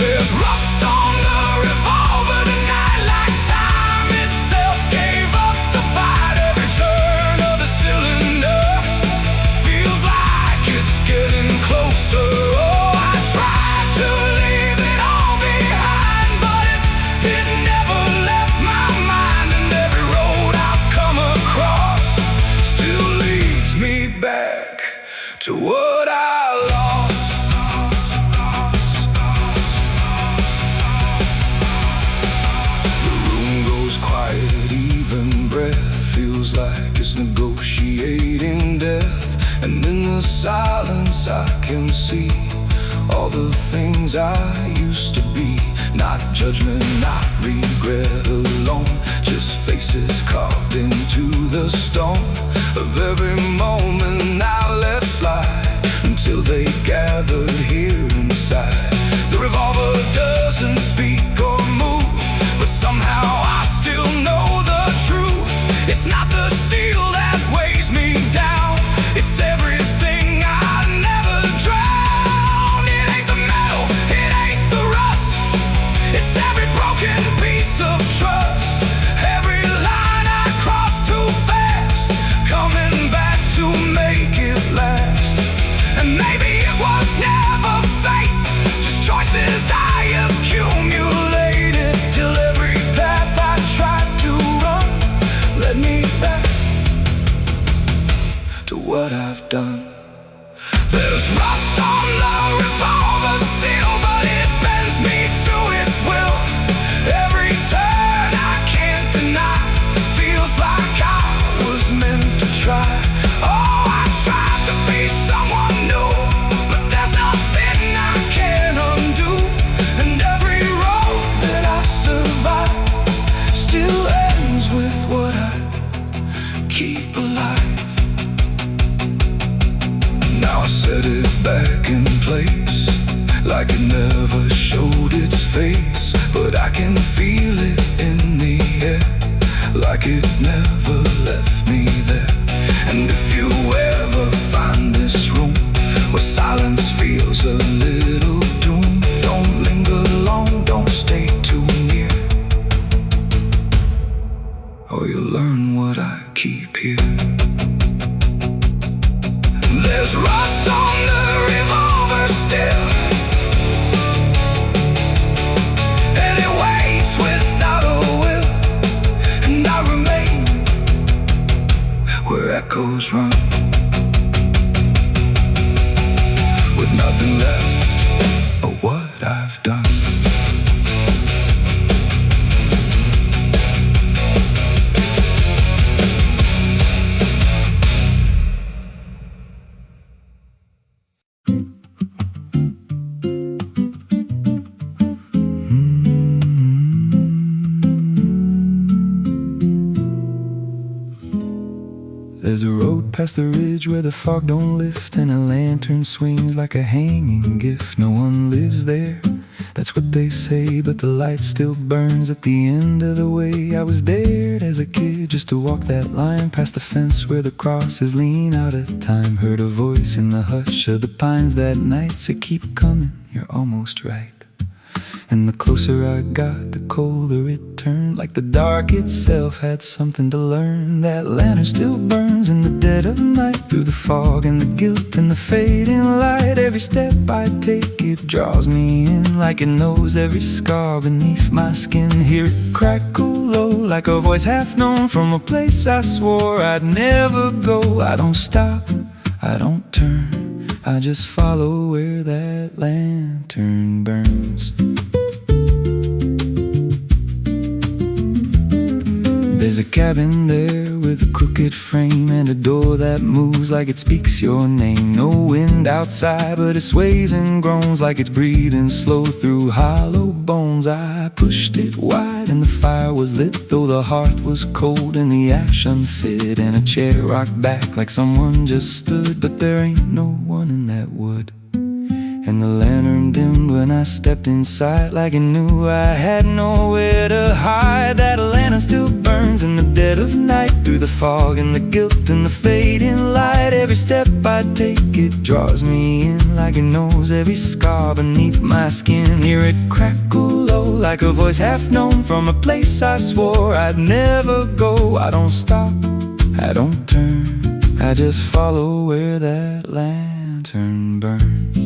There's rust on the revolver tonight, like time itself gave up the fight. Every turn of the cylinder feels like it's getting closer. Oh, I tried to leave it all behind, but it never left my mind. And every road I've come across still leads me back to what I lost. The room goes quiet, even breath feels like it's negotiating death. And in the silence I can see all the things I used to be. Not judgment, not regret alone, just faces carved into the stone of every moment I let slide, until they gathered here inside. The revolver doesn't speak or move, but somehow I still know the truth. It's not the steel that weighs me down, it's everything I never drown. It ain't the metal, it ain't the rust, it's every broken piece of trust. Every line I cross too fast, coming back to make it last. And maybe it was never fate, just choices I accumulated, till every path I tried to run led me back to what I've done. There's rust on the revolver still, but it bends me to its will. Every turn I can't deny feels like I was meant to try. Oh, I tried to be someone new, but there's nothing I can undo. And every road that I survive still ends with what I keep alive. Now I set it back in place, like it never showed its face. But I can feel it in the air, like it never left me there. And if you ever find this room where silence feels a little doom, don't linger long, don't stay too near, or you'll learn what I keep here. There's rust on the revolver still, and it waits without a will. And I remain where echoes run, with nothing left of what I've done. There's a road past the ridge where the fog don't lift, and a lantern swings like a hanging gift. No one lives there, that's what they say, but the light still burns at the end of the way. I was dared as a kid just to walk that line, past the fence where the crosses lean out of time. Heard a voice in the hush of the pines that night say, keep coming, you're almost right. And the closer I got, the colder it turned, like the dark itself had something to learn. That lantern still burns in the dead of night, through the fog and the guilt and the fading light. Every step I take, it draws me in, like it knows every scar beneath my skin. Hear it crackle low, like a voice half known from a place I swore I'd never go. I don't stop, I don't turn, I just follow where that lantern burns. There's a cabin there with a crooked frame and a door that moves like it speaks your name. No wind outside, but it sways and groans like it's breathing slow through hollow bones. I pushed it wide and the fire was lit, though the hearth was cold and the ash unfit, and a chair rocked back like someone just stood. But there ain't no one in that wood, and the lantern dimmed when I stepped inside, like it knew I had nowhere to hide. That lantern still burns in the dead of night, through the fog and the guilt and the fading light. Every step I take, it draws me in, like it knows every scar beneath my skin. Hear it crackle low, like a voice half known from a place I swore I'd never go. I don't stop, I don't turn, I just follow where that lantern burns.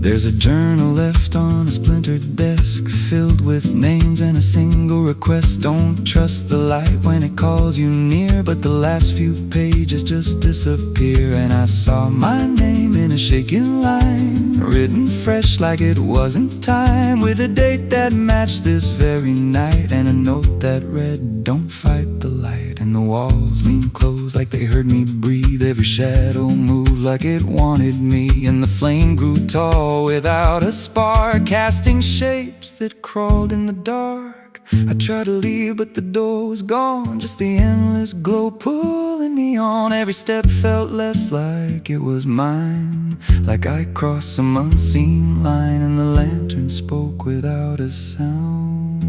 There's a journal left on a splintered desk, filled with names and a single request. Don't trust the light when it calls you near, but the last few pages just disappear. And I saw my name in a shaking line, written fresh like it wasn't time, with a date that matched this very night, and a note that read, don't fight the light. And the walls leaned close like they heard me breathe, every shadow moved like it wanted me, and the flame grew tall without a spark, casting shapes that crawled in the dark. I tried to leave, but the door was gone, just the endless glow pulling me on. Every step felt less like it was mine, like I crossed some unseen line, and the lantern spoke without a sound.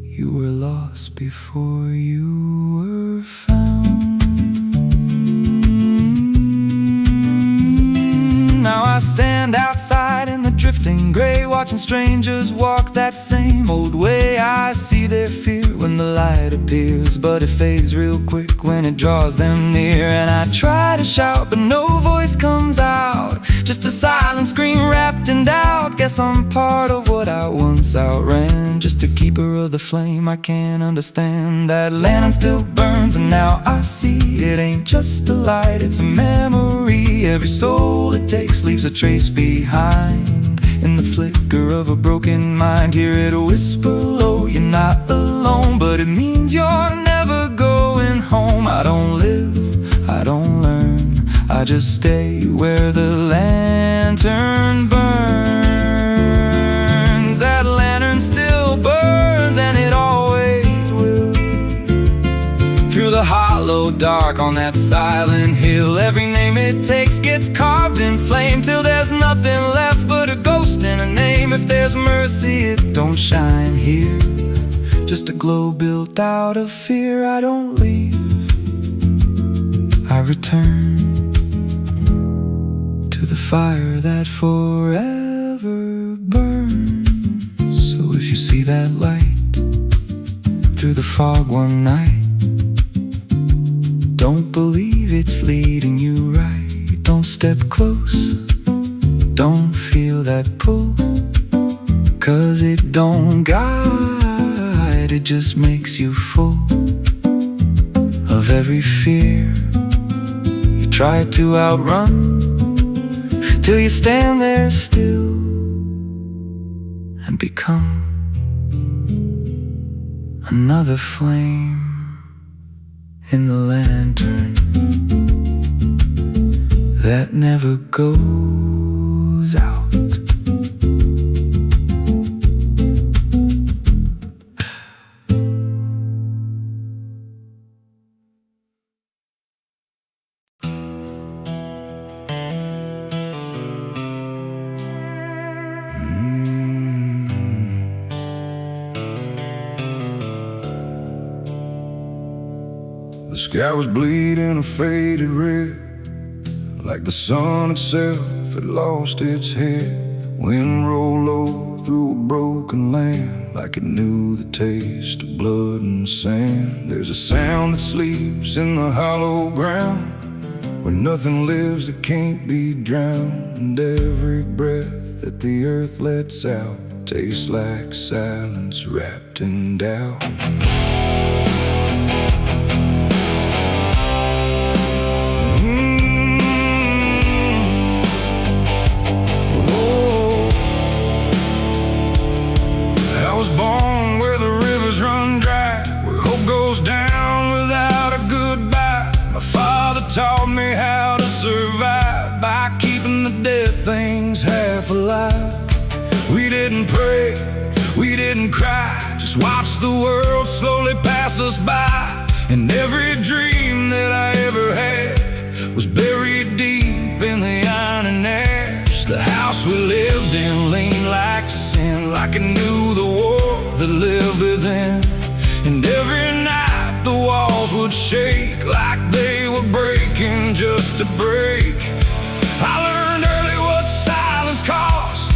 You were lost before you were found. Now I stand outside in the drifting gray, watching strangers walk that same old way. I see their fear when the light appears, but it fades real quick when it draws them near. And I try to shout, but no voice comes out, just a silent scream wrapped in doubt. Guess I'm part of what I once outran, just a keeper of the flame I can't understand. That lantern still burns, and now I see it ain't just a light, it's a memory. Every soul it takes leaves a trace behind, in the flicker of a broken mind. Hear it whisper low, you're not alone, but it means you're never going home. I don't live, I don't learn, I just stay where the lantern burns. That lantern still burns, and it always will, through the hollow dark on that silent hill. Every name it takes gets carved in flame, till there's nothing left but a ghost and a name. If there's mercy, it don't shine here, just a glow built out of fear. I don't leave, I return to the fire that forever burns. So if you see that light through the fog one night, don't believe it's leading you right. Don't step close, don't feel that pull, 'cause it don't guide, it just makes you full of every fear you try to outrun, till you stand there still and become another flame in the lantern that never goes out. The sky was bleeding a faded red, like the sun itself had lost its head. Wind rolled low through a broken land, like it knew the taste of blood and sand. There's a sound that sleeps in the hollow ground, where nothing lives that can't be drowned. And every breath that the earth lets out tastes like silence wrapped in doubt. didn't cry, just watched the world slowly pass us by. And every dream that I ever had was buried deep in the iron and ash. The house we lived in leaned like sin, like it knew the war that lived within. And every night the walls would shake like they were breaking just to break. I learned early what silence cost,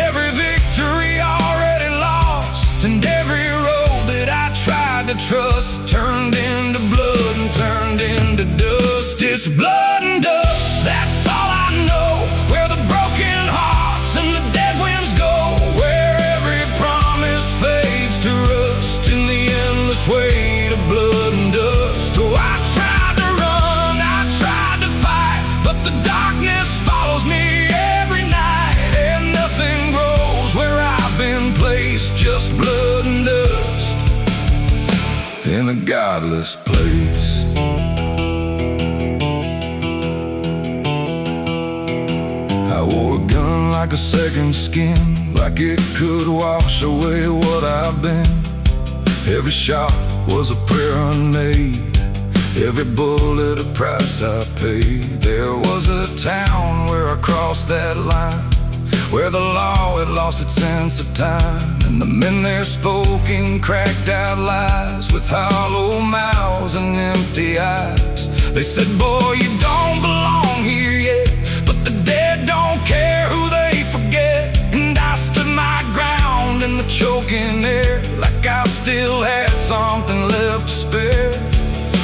every victory already lost. And every road that I tried to trust turned into blood and turned into dust. It's blood and dust, that's all I know. Where the broken hearts and the dead winds go, where every promise fades to rust in the endless weight of blood and dust. Oh, I tried to run, I tried to fight, but the darkness follows me every night. And nothing grows where I've been placed, just blood and dust in a godless place. I wore a gun like a second skin, like it could wash away what I've been. Every shot was a prayer unmade, every bullet a price I paid. There was a town where I crossed that line, where the law had lost its sense of time. And the men there spoke in cracked out lies, with hollow mouths and empty eyes. They said, boy, you don't belong here yet, but the dead don't care who they forget. And I stood my ground in the choking air, like I still had something left to spare.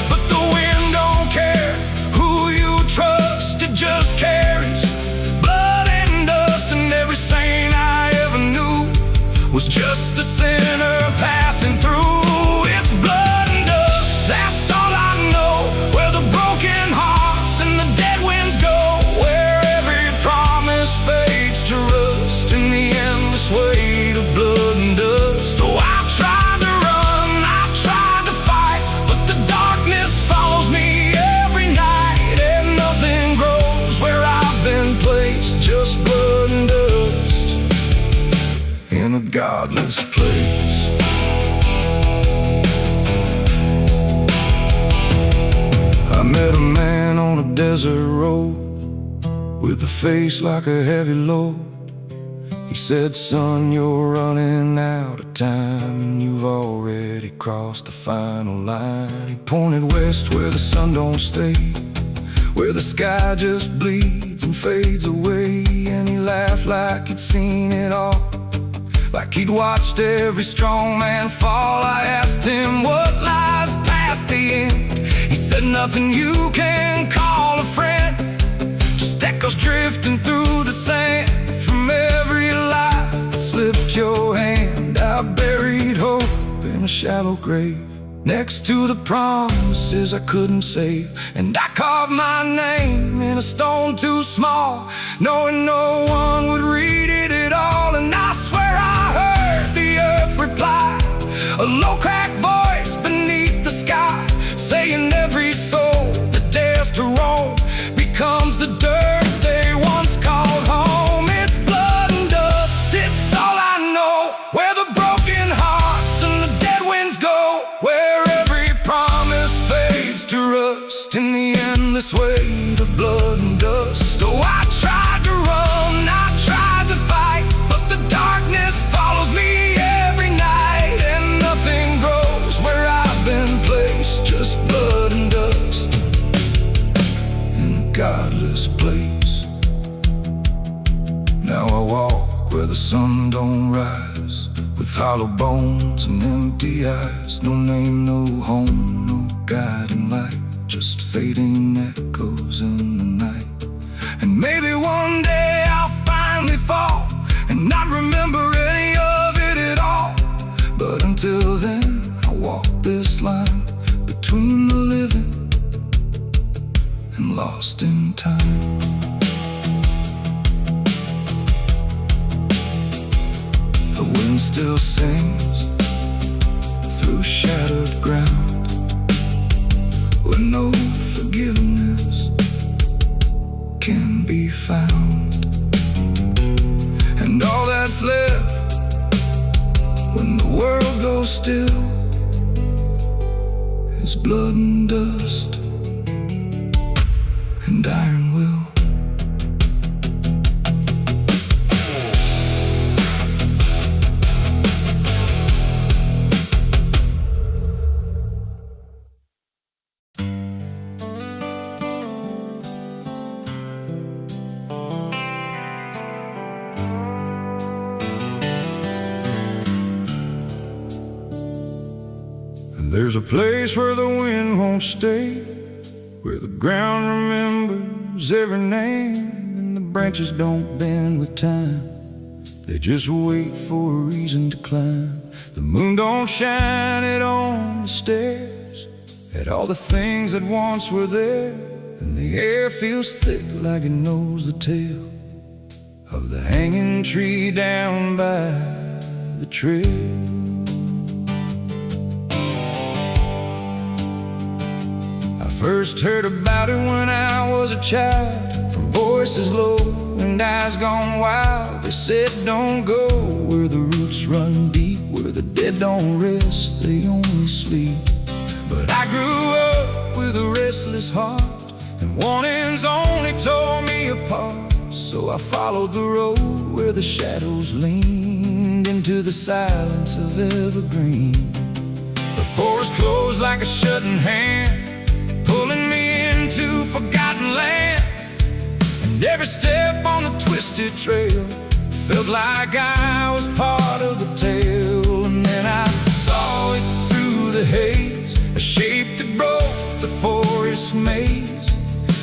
But the wind don't care who you trust, it just carries blood and dust. And every saint I ever knew was just a sinner passing through. It's blood and dust, that's all I know. Where the broken hearts and the dead winds go, where every promise fades to rust in the endless weight of blood and dust. Oh, I tried to run, I tried to fight, but the darkness follows me every night. And nothing grows where I've been placed, just blood and dust in a godless place. I met a man on a desert road, with a face like a heavy load. He said, son, you're running out of time, and you've already crossed the final line. He pointed west where the sun don't stay, where the sky just bleeds and fades away. And he laughed like he'd seen it all, like he'd watched every strong man fall. I asked him what lies past the end. He said, nothing you can call a friend, just echoes drifting through the sand from every life that slipped your hand. I buried hope in a shallow grave, next to the promises I couldn't save. And I carved my name in a stone too small, knowing no one would read it at all. And I swear I heard the earth reply, a low cracked voice beneath the sky, saying every soul that dares to roam becomes the dirt they once called home. It's blood and dust, it's all I know. Where the broken hearts and the dead winds go, where every promise fades to rust in the endless weight of blood and dust. Oh, I tried to run, I tried to fight, but the darkness follows me every night. And nothing grows where I've been placed, just blood and dust in a godless place. Now I walk where the sun don't rise, with hollow bones and empty eyes. No name, no home, no guiding light, just fading echoes in the night. And maybe one day I'll finally fall and not remember any of it at all. But until then, I walk this line between the living and lost in time. The wind still sings through shattered ground, where no forgiveness can be found. And all that's left when still as blood and dust and iron will. There's a place where the wind won't stay, where the ground remembers every name, and the branches don't bend with time. They just wait for a reason to climb. The moon don't shine it on the stairs at all the things that once were there, and the air feels thick like it knows the tale of the hanging tree down by the trail. First heard about it when I was a child, from voices low and eyes gone wild. They said don't go where the roots run deep, where the dead don't rest, they only sleep. But I grew up with a restless heart, and warnings only tore me apart. So I followed the road where the shadows leaned into the silence of evergreen. The forest closed like a shutting hand, pulling me into forgotten land. And every step on the twisted trail felt like I was part of the tale. And then I saw it through the haze, a shape that broke the forest maze,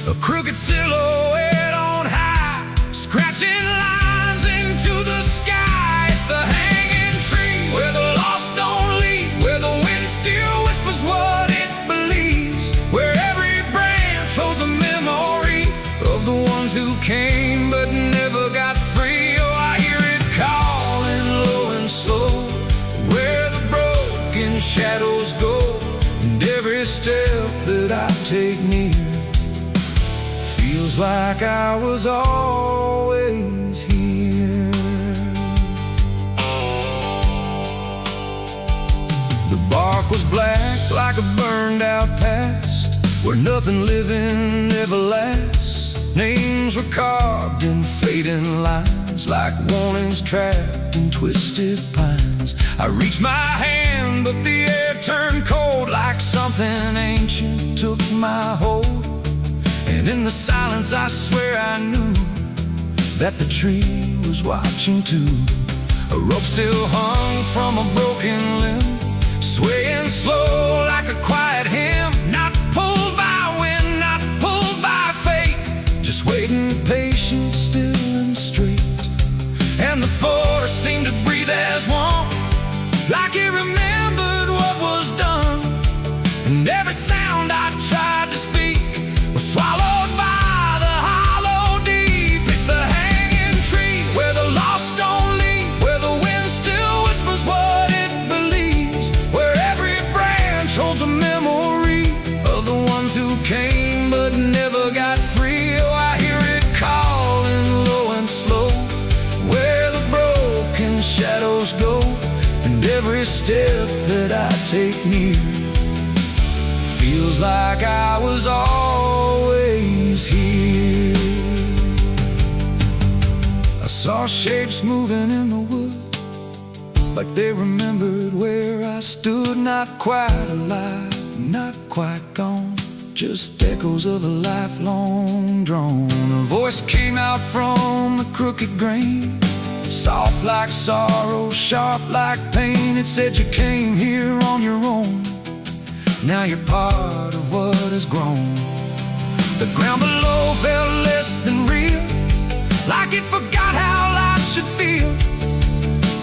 a crooked silhouette on high, scratching lines into the sky. It's the hanging tree where the lost don't leave, where the wind still whispers what it believes, where every branch holds a memory of the ones who came but never got free. Oh, I hear it calling low and slow, where the broken shadows go, and every step that I take near feels like I was always here. The bark was black like a burned out past, where nothing living ever lasts. Names were carved in fading lines, like warnings trapped in twisted pines. I reached my hand, but the air turned cold, like something ancient took my hold. And in the silence I swear I knew that the tree was watching too. A rope still hung from a broken limb, swaying slow like a quiet hymn, not pulled by wind, not pulled by fate, just waiting patient, still and straight. And the forest seemed to breathe as one, like it remembered what was done. And every sound I tried to speak was swallowed by the hollow deep. It's the hanging tree where the lost don't leave, where the wind still whispers what it believes, where every branch holds a memory of the ones who came but never got free. Oh, I hear it calling low and slow, where the broken shadows go, and every step that I take near feels like I was always here. I saw shapes moving in the wood, like they remembered where I stood. Not quite alive, not quite gone, just echoes of a lifelong drone. A voice came out from the crooked grain, soft like sorrow, sharp like pain. It said you came here on your own, now you're part of what has grown. The ground below felt less than real, like it forgot how life should feel.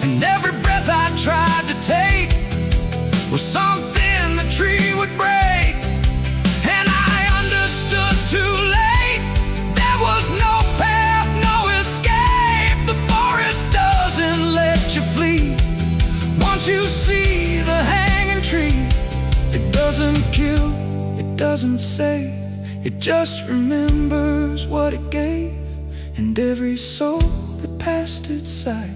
And every breath I tried to take was something the tree would break. And I understood too late, there was no path, no escape. The forest doesn't let you flee. Once you see the hanging tree, it doesn't kill, it doesn't save, it just remembers what it gave. And every soul that passed its sight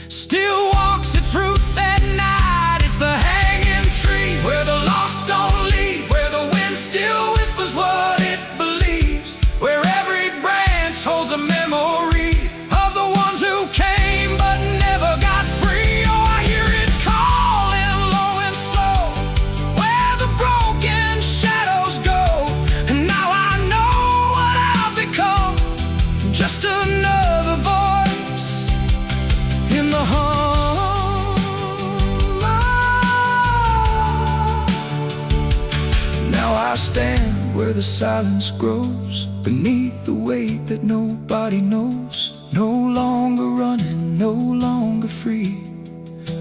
still walks its roots at night. It's the hanging tree, where the lost don't leave, where the wind still whispers what it believes, where every branch holds a memory of the ones who came but never got free. Oh, I hear it calling low and slow, where the broken shadows go. And now I know what I've become, just another voice in the hum. Now I stand where the silence grows, beneath the weight that nobody knows. No longer running, no longer free,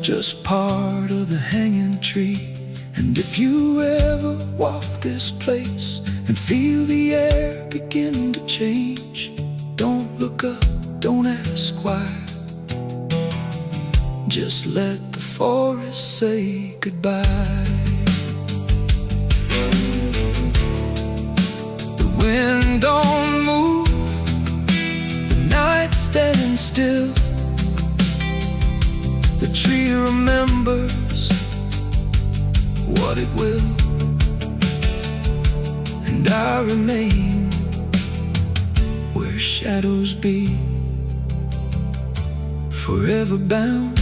just part of the hanging tree. And if you ever walk this place and feel the air begin to change, don't look up, don't ask why. Just let the forest say goodbye. The wind don't move, the night standing still. The tree remembers what it will, and I remain where shadows be, forever bound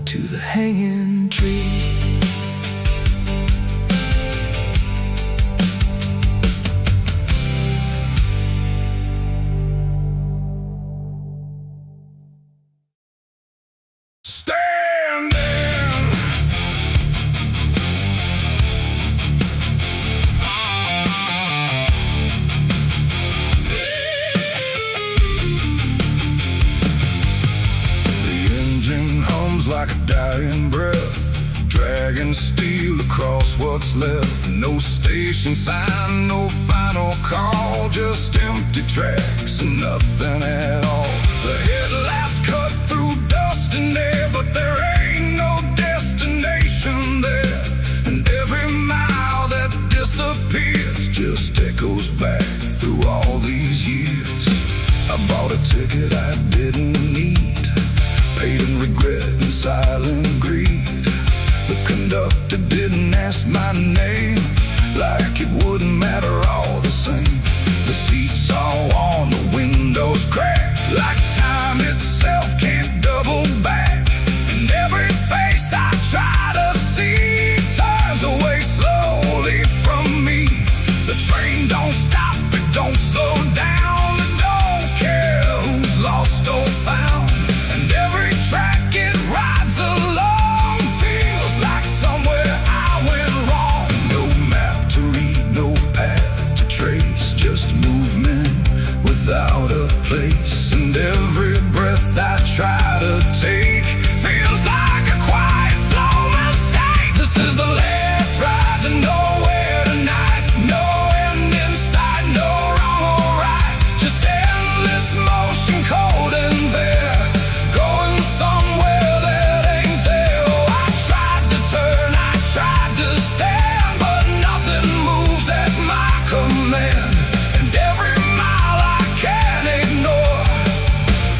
to the hanging tree. Like a dying breath, dragging steel across what's left. No station sign, no final call, just empty tracks and nothing at all. The headlights cut through dust and air, but there ain't no destination there. And every mile that disappears just echoes back through all these years. I bought a ticket I didn't need, paid in regret and silent greed. The conductor didn't ask my name, like it wouldn't matter all the same. The seats all worn, the windows cracked, like time itself can't double back. And every face I try to see turns away slowly from me. The train don't stop, it don't slow down, it don't care who's lost or found. And every track it rides along feels like somewhere I went wrong. No map to read, no path to trace, just movement without a place. And every breath I try to take feels like a quiet, slow mistake. This is the last ride to nowhere tonight. No end in sight, no wrong or right, just endless motion, cold and bare, going somewhere that ain't there. Oh, I tried to turn, I tried to stand, but nothing moves at my command. And every mile I can't ignore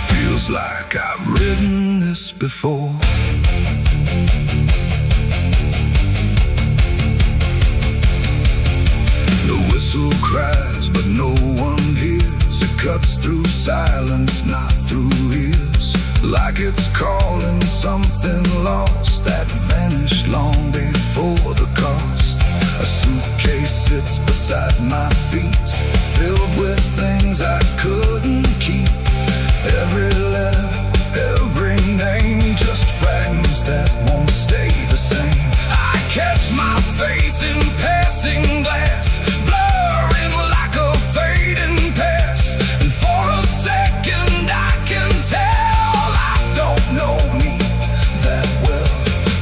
feels like I've ridden this before. The whistle cries, but no one hears. It cuts through silence, not through ears, like it's calling something lost that vanished long before the cost. A suitcase sits beside my feet, filled with things I couldn't keep. Every letter, every name, just fragments that won't stay the same. I catch my face in passing glass, blurring like a fading past. And for a second I can tell I don't know me that well.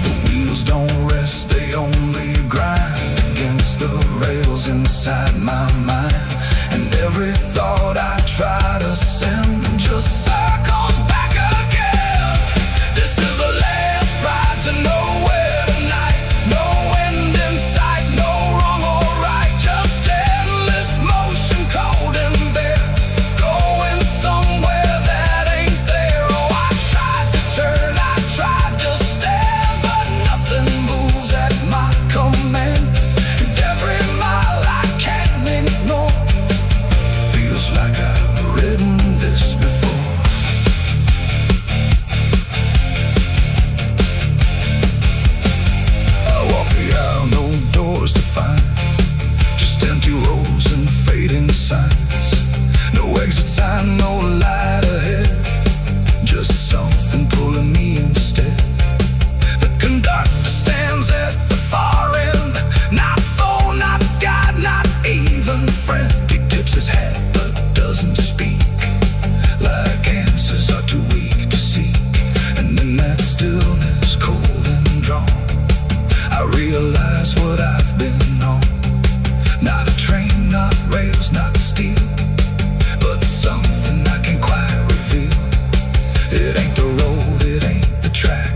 The wheels don't rest, they only grind against the rails inside my mind. And every thought I try to send just circles back again. This is the last ride to nowhere tonight. No end in sight, no wrong or right, just endless motion, cold and bare, going somewhere that ain't there. Oh, I tried to turn, I tried to stand, was not steel, but something I can't quite reveal. It ain't the road, it ain't the track.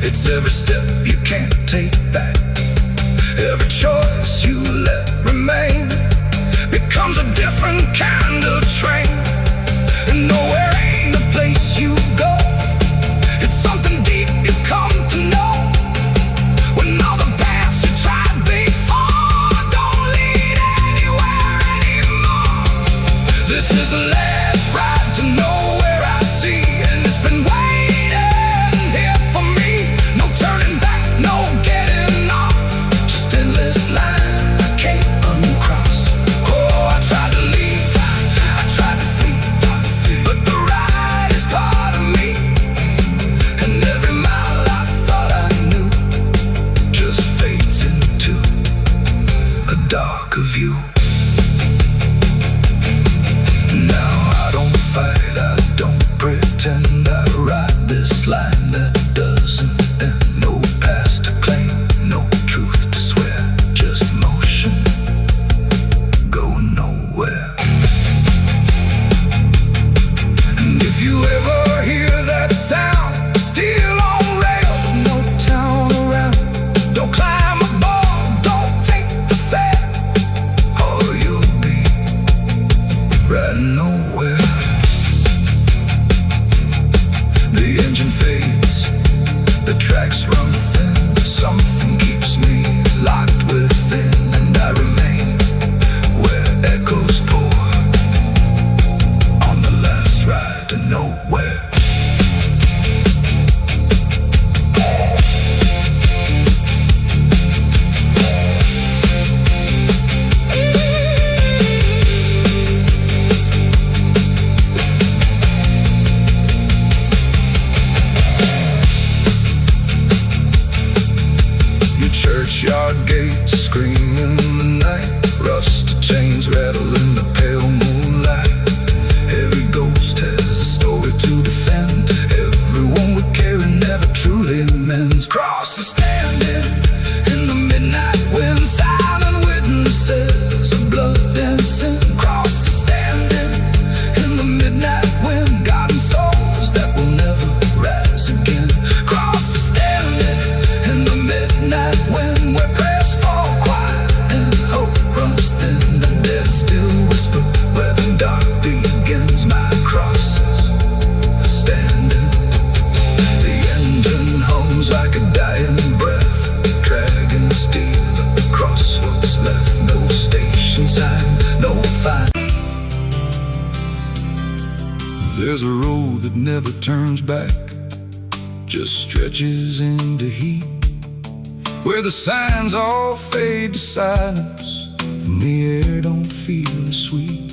It's every step you can't take back. Every choice you let remain becomes a different kind of train. And nowhere ain't a place you go. It's something deep you come to know. When all the paths you tried before don't lead anywhere anymore. This is the last ride to nowhere I see, and it's been waiting here for me. No turning back, no getting off, just endless line I can't uncross. Oh, I tried to leave, I tried to flee, but the ride is part of me. And every mile I thought I knew just fades into a darker view. Now I don't fight, I don't pretend. I ride this line that doesn't end. No past to claim, no truth to swear, just motion going nowhere. And if you ever hear that sound, still on rails, no town around, don't climb aboard, don't take the fare, or you'll be riding nowhere. The engine fades, the tracks run thin, something keeps me locked within, and I remain where echoes pour on the last ride to nowhere. Your churchyard gates scream in the night, rusted chains rattle in the pale moonlight. Every ghost has a story to defend. Everyone we carry never truly mends. Crosses standing in the midnight wind, silent witnesses of blood and sin. Crosses standing in the midnight wind, guarding souls that will never rise again. Crosses standing in the midnight wind, where prayers fall quiet and hope runs thin. The dead still whisper where the dark begins. My crosses are standing. The engine hums like a dying breath, dragging steel across what's left. No station sign, no fine. There's a road that never turns back, just stretches into heat, where the signs all fade to silence and the air don't feel as sweet.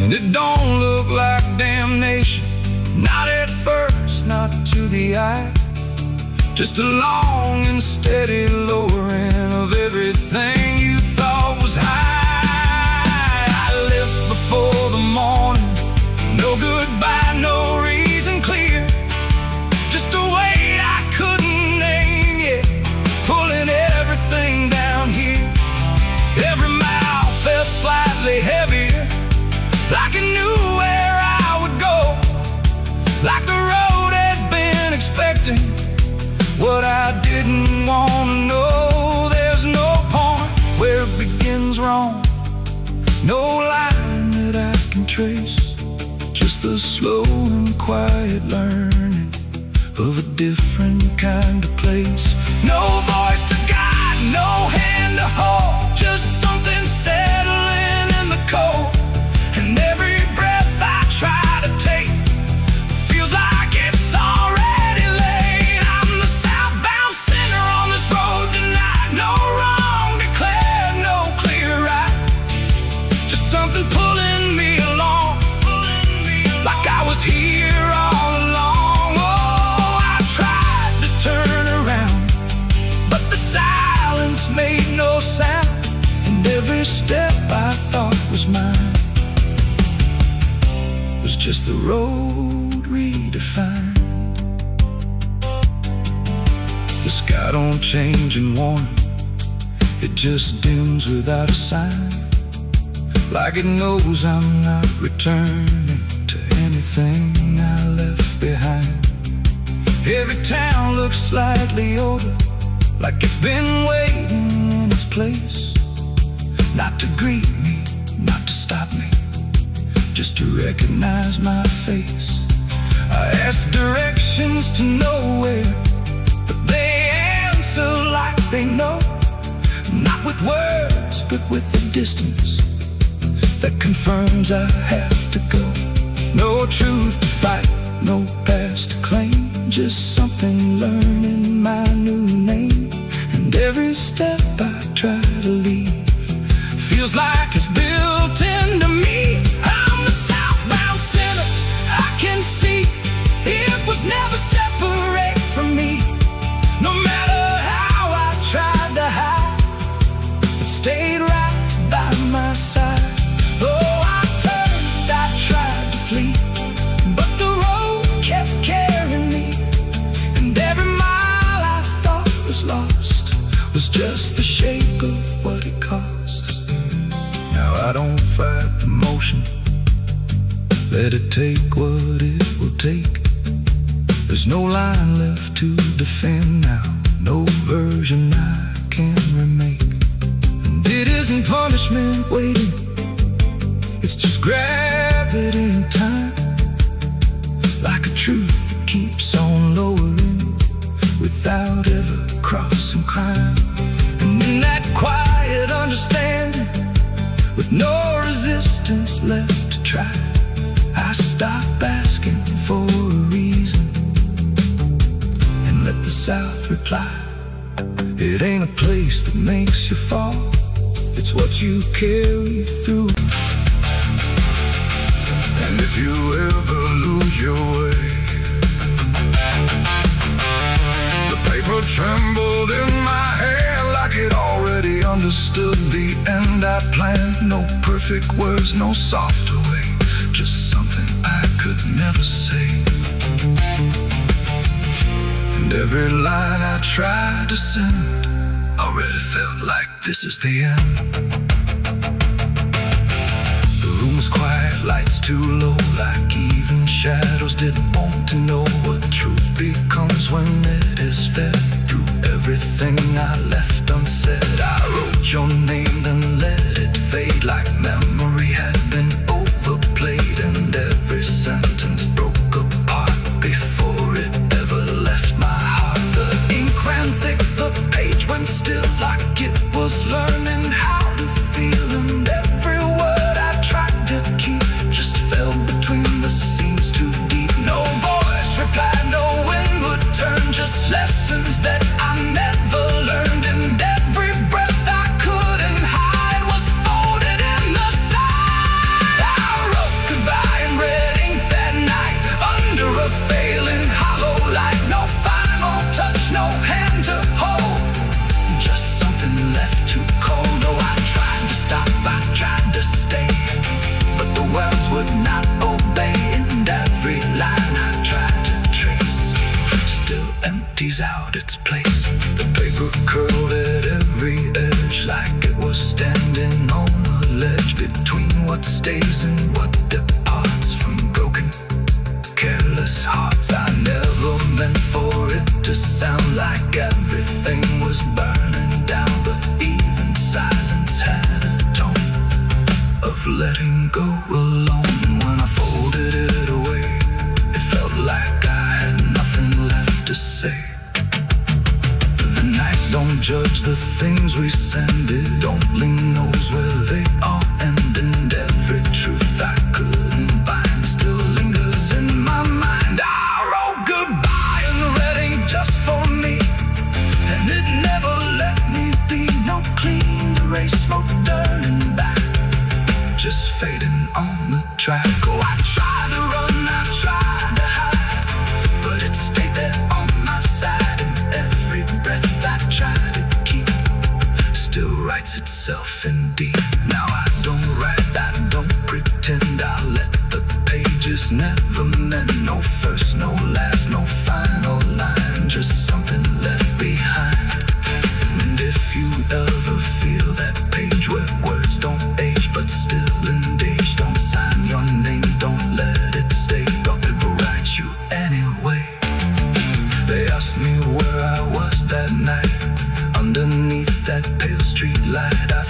And it don't look like damnation, not at first, not to the eye, just a long and steady lowering of everything you thought was high. I left before the morning, no goodbye, no reason clear, just a weight I couldn't name yet, pulling everything down here. Every mile felt slightly heavier, like it knew where I would go, like the road had been expecting what I didn't want to know. There's no point where it begins wrong, no line that I can trace, just the slow and quiet learning of a different kind of place. No voice to guide, no hand to hold, just something settling in the cold. And every breath I try to take feels like it's already late. I'm the southbound sinner on this road tonight. No wrong declared, no clear right, just something pulling me along, like I was here all along. Oh, I tried to turn around, but the silence made no sound, and every step I thought was mine was just the road redefined. The sky don't change in warning, it just dims without a sign, like it knows I'm not returning to anything I left behind. Every town looks slightly older, like it's been waiting in its place, not to greet me, not to stop me, just to recognize my face. I ask directions to nowhere, but they answer like they know, not with words, but with the distance that confirms I have to go. No truth to fight, no past to claim, just something learning my new name. And every step I try to leave feels like it's built into me. I'm the southbound sinner, I can see it was never separate from me. No matter how I tried to hide, it stayed right by my side. Oh, I turned, I tried to flee, but the road kept carrying me. And every mile I thought was lost was just the shape of what it costs. Now I don't fight the motion, let it take what it will take. There's no line left to defend now, no version I can remake. And it isn't punishment waiting, it's just gravity in time, like a truth that keeps on lowering without ever crossing crime. And in that quiet understanding, with no resistance left to try, I stop asking for a reason and let the South reply. It ain't a place that makes you fall, it's what you carry through. And if you ever lose your way, the paper trembled in my hand like it already understood the end I planned. No perfect words, no softer way, just something I could never say. And every line I tried to send already felt like this is the end. The room was quiet, lights too low, like even shadows didn't want to know what truth becomes when it is fed. Through everything I left unsaid, I wrote your name, then let it fade like memory had been overplayed. And every sentence broke apart before it ever left my heart. The ink ran thick, the page went still, like it was learning how to feel. And every word I tried to keep just fell between the seams too deep. No voice replied, no wind would turn, just lessons that I never learned. And every breath I couldn't hide was folded in the side. I wrote goodbye in red ink that night, under a failing hollow light. No final touch, no hand to hold, just something left too cold. Oh, I tried to stop, I tried to stay, but the words would not obey. And every line I tried to trace still empties out its place. The paper curled at every edge, like it was standing on a ledge between what stays and what departs from broken, careless hearts. I never meant for it to sound like everything was burning down, but even silence had a tone of letting go alone. When I folded it away, it felt like I had nothing left to say. The night don't judge the things we send, it only knows where they all end. And every truth I couldn't bind still lingers in my mind. I wrote goodbye in red ink just for me, and it never let me be. No clean erase, smoke turning back, just fading on the track. Oh, I tried to run, I tried to hide, but it stayed there on my side. And every breath I tried to keep still writes itself in deep. Now I don't write, I don't pretend, I let the pages never meant. No first, no last, no final line, just something left behind. And if you ever feel that page where words don't age but still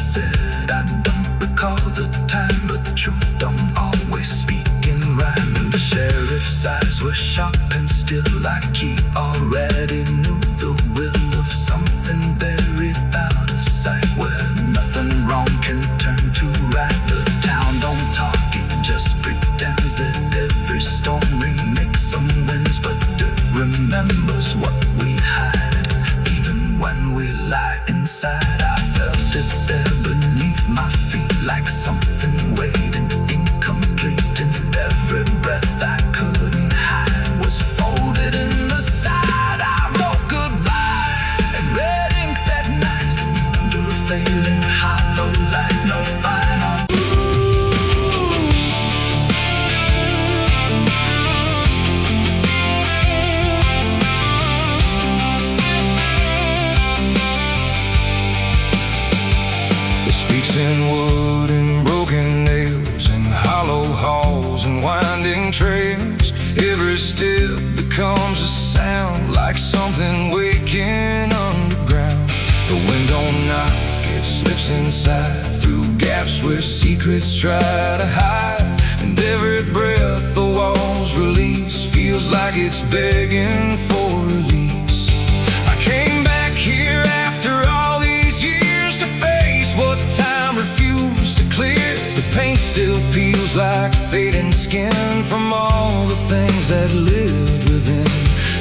said. I don't recall the time, but the truth don't always speak in rhyme. And the sheriff's eyes were sharp and still, like he already knew the will of something buried out of sight, where nothing wrong can turn to right. The town don't talk, it just pretends that every storm remakes some winds, but it remembers what we hide. Even when we lie inside, I felt it there beneath my feet, like something waiting incomplete. And every breath I couldn't hide was folded in the side. I wrote goodbye and red ink that night, under a failing hollow light. No final. It speaks in wood and broken nails, and hollow halls and winding trails. Every step becomes a sound, like something waking underground. The wind don't knock, it slips inside, through gaps where secrets try to hide. And every breath the walls release feels like it's begging for release. I came back here after all these years to face what time refused to clear. The paint still peels like fading skin from all the things that lived within.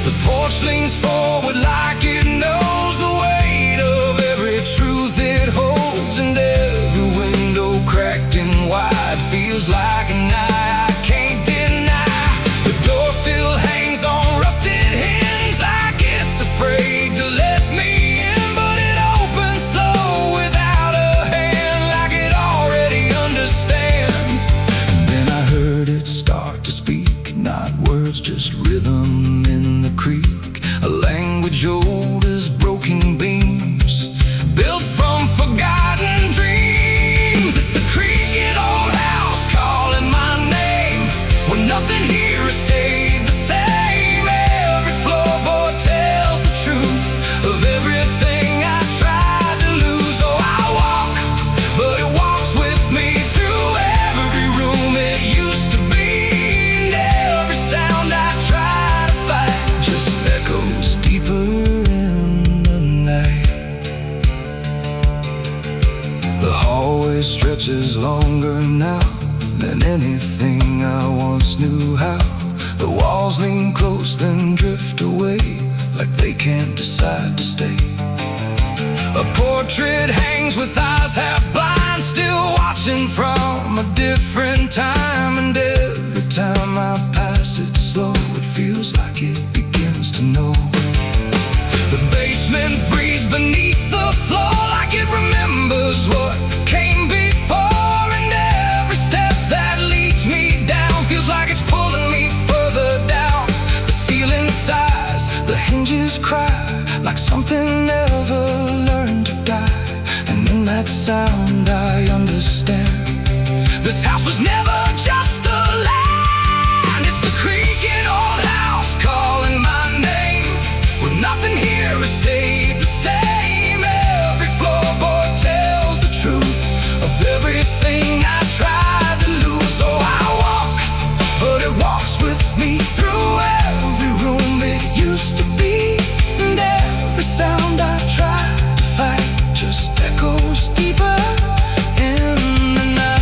The porch leans forward like it knows the weight of every truth it holds, and every window cracked and wide feels like an eye I can't deny. The door still hangs on rusted hinge, like it's afraid to let me in, but it opens slow without a hand, like it already understands. And then I heard it start to speak, not words, just rhythm in the creek, a language old as broken beams, built from forgotten dreams. It's the creaking old house calling my name, when nothing here has stayed the same. Every floorboard tells the truth of everything I tried to lose. Oh, I walk, but it walks with me through every room it used to be. And every sound I try to fight just echoes deeper in the night. The hallway stretches longer now than anything I once knew how. The walls lean close then drift away, like they can't decide to stay. A portrait hangs with eyes half blind, still watching from a different time. And every time I pass it slow, it feels like it begins to know. The basement breathes beneath the floor, like it remembers what came before. And every step that leads me down feels like it's pulling me further down. The ceiling sighs, the hinges cry, like something never learned to die. And in that sound I understand, this house was never just a land. It's the creaking old house calling my name, when nothing here has stayed the same. Every floorboard tells the truth of everything I tried to lose. Oh, I walk, but it walks with me through every room it used to be. And every sound I try to fight just echoes deeper in the night.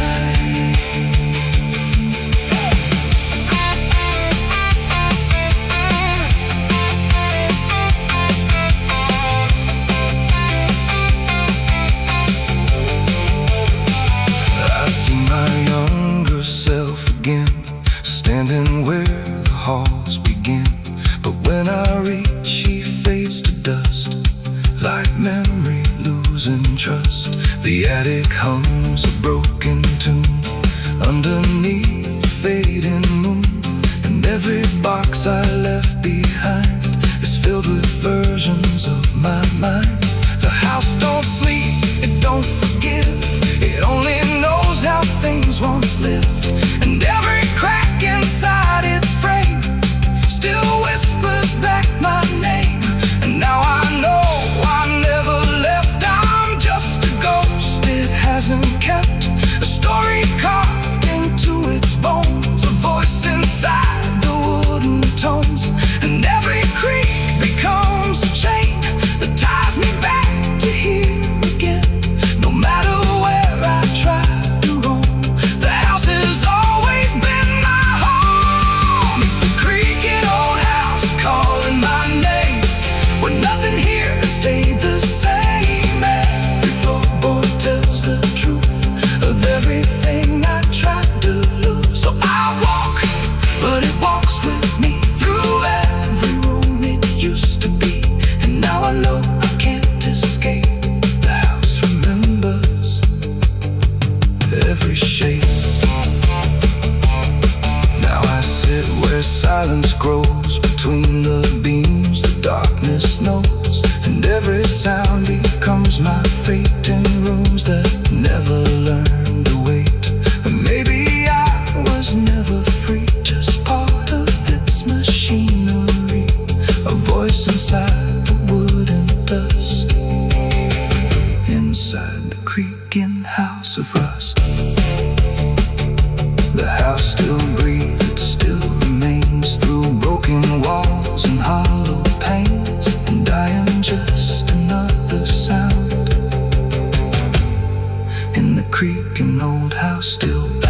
I see my younger self again, standing where the halls begin. But when I reach, he fades to dust, like memory losing trust. The attic hums a broken tune underneath the fading moon. And every box I left behind is filled with versions of my mind. The house don't sleep, it don't forgive, it only knows how things once lived. And every crack inside its frame still whispers back my name. And now I know I never left, I'm just a ghost it kept, a story carved into its bones, a voice inside the wooden tones. And every creak becomes a chain that ties me back to here again. No matter where I try to roam, the house has always been my home. It's the creaking old house calling my name, when nothing here has stayed the same. Every floorboard tells the truth of everything I tried to lose. So I walk, but it walks with me through every room it used to be. And now I know I can't escape. The house remembers every shape. Now I sit where silence grows between the beams, the darkness knows, and every sound becomes my fate in rooms that never learned to wait. And maybe I was never free, just part of its machinery, a voice inside the wood and dust, inside the creaking house of rust. The house still breathes, it still remains through broken walls and hollow panes. And I am just another sound in the creaking old house still bound.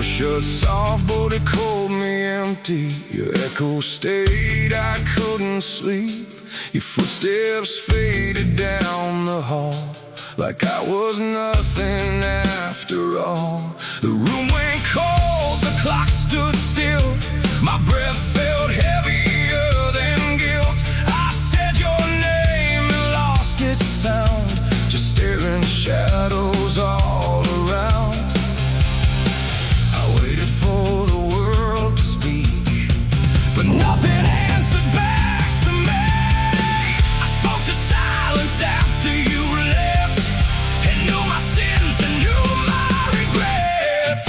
Shut soft, but it called me empty. Your echo stayed, I couldn't sleep. Your footsteps faded down the hall like I was nothing after all. The room went cold, the clock stood still. My breath felt heavier than guilt. I said your name and lost its sound, just staring shadows all around. For the world to speak, but nothing answered back to me. I spoke to silence after you left, and knew my sins and knew my regrets.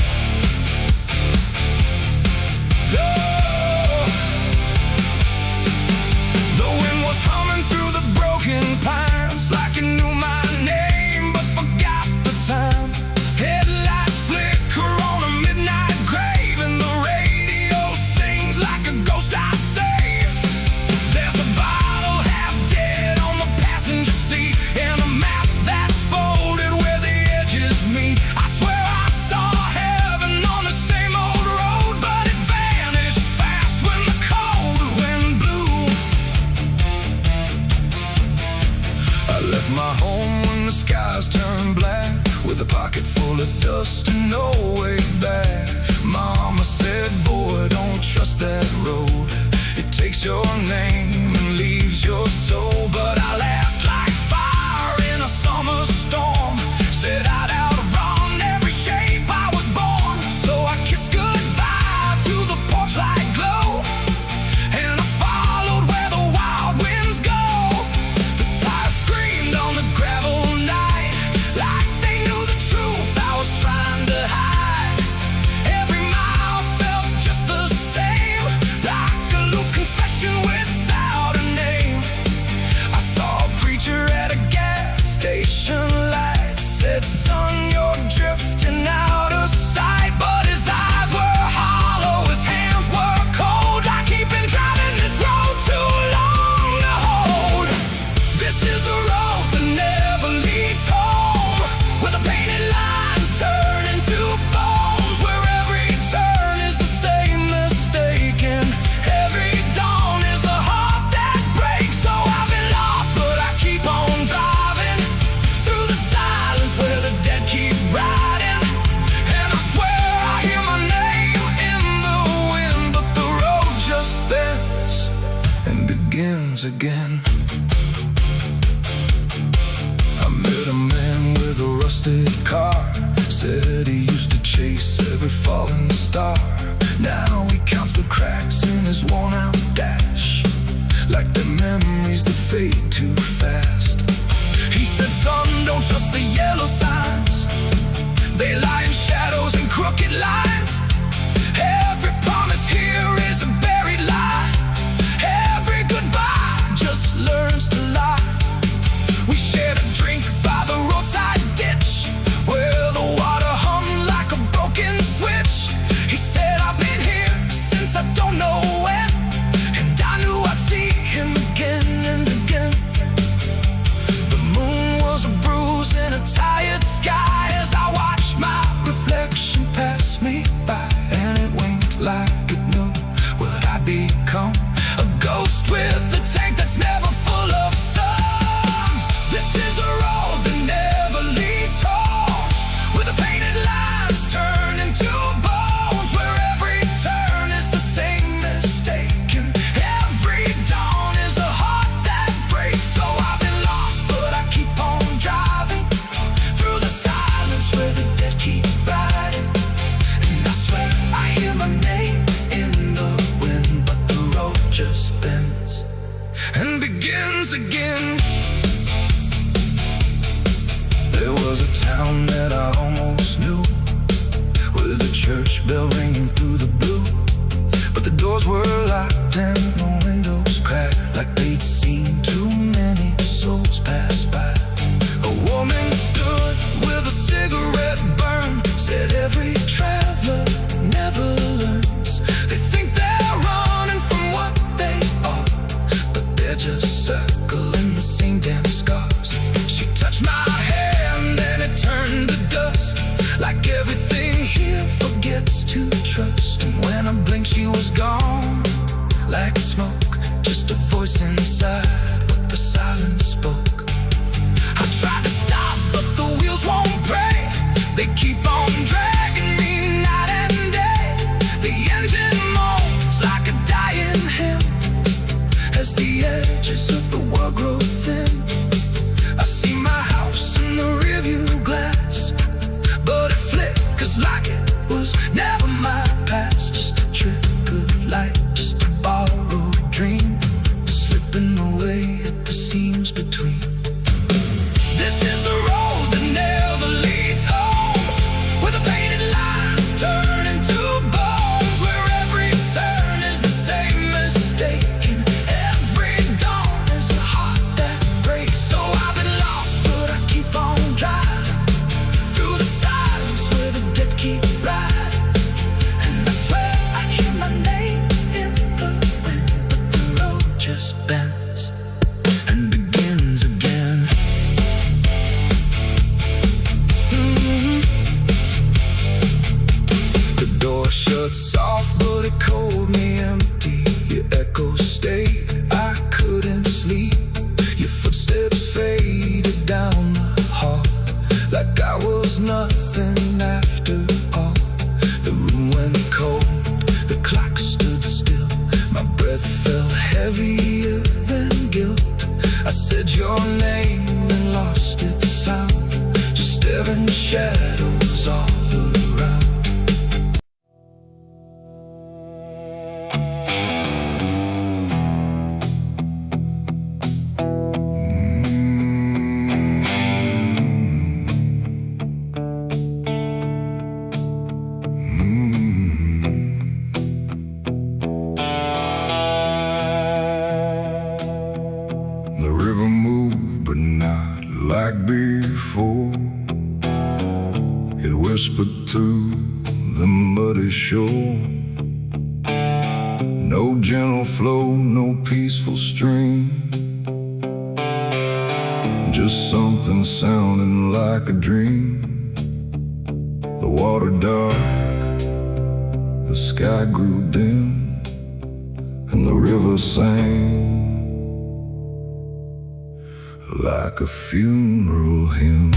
The wind was humming through the broken pines, like it knew my name but forgot the time. Headlights flicker on a midnight grave, and the radio sings like a ghost I saved. There's a bottle half dead on the passenger seat, and a map that's folded where the edges meet. I swear I saw heaven on the same old road, but it vanished fast when the cold wind blew. I left my home when the skies turned black, with a pocket full of dust and no way back. Mama said, boy, don't trust that road. It takes your name and leaves your soul. But I laughed like fire in a summer storm, said I'd outrun every shape I was born. So I kissed goodbye to the porch light glow, and I followed where the wild winds go. The tires screamed on the gravel night, like they knew the truth I was trying to hide. Every mile felt just the same, like a loose confession without a name. I saw a preacher at a gas station light, said, son, you're drifting out of sight. But his eyes were hollow, his hands were cold, like he'd been driving this road too long to hold. This is a road that never leads home, where the painted lines turn into bones, where every turn is the same mistake, and every dawn is a heart that breaks. So I've been lost, but I keep on driving through the silence where the dead keep riding. And I swear I hear my name in the wind, but the road just bends and begins again. I met a man with a rusted car, Said he used to chase every falling star. Now he counts the cracks in his worn-out dash, like the memories that fade too fast. He said, son, don't trust the yellow signs. They lie in shadows and crooked lines. Every promise here is a buried lie. Every goodbye just learns to lie. We shared a drink by the roadside ditch, where the water hummed like a broken switch. He said, I've been here since I don't know when, and I knew I'd see him again and again. The moon was a bruise in a tired sky as I watched my reflection pass me by, and it winked like it knew what I'd become. A ghost with a tank that's never full of sun. This is the road that never leads home, where the painted lines turn into bones, where every turn is the same mistake, and every dawn is a heart that breaks. So I've been lost, but I keep on driving through the silence where the dead keep riding. And I swear I hear my name in the wind, but the road just bends and begins again. There was a town that I almost knew, with a church bell ringing through the blue, but the doors were locked and the windows cracked, like they'd seen too many souls pass by. A woman stood with a cigarette burn, said every traveler never learns. They think they're running from what they are, but they're just circling the same damn scars. She touched my hand and it turned to dust, like everything here forgets to trust. And when I blinked she was gone, like smoke, just a voice inside what the silence spoke. I tried to stop but the wheels won't break, they keep on dragging me night and day. The engine moans like a dying hymn as the edges of the world grow thin. I see my house in the rearview glass, but it flickers like it was never my past. Just a trick of light, just a borrowed dream, slipping away at the seams between. This is the road that never leads home, where the painted lines turn into bones, where every turn is the same mistake, and every dawn is a heart that breaks. So I've been lost, but I keep on driving through the silence where the dead keep riding. And I swear I hear my name in the wind, but the road just bends and begins again. The door shut soft, but it cold me empty. Your echo stayed, I couldn't sleep. Your footsteps faded down the hall, like I was nothing after all. The room went cold, the clock stood still. My breath felt heavier than guilt. I said your name and lost its sound, just staring shadows all around. The river moved, but not like before. It whispered through the muddy shore. No gentle flow, no peaceful stream, just something sounding like a dream. The water dark, the sky grew dim, and the river sang like a funeral hymn.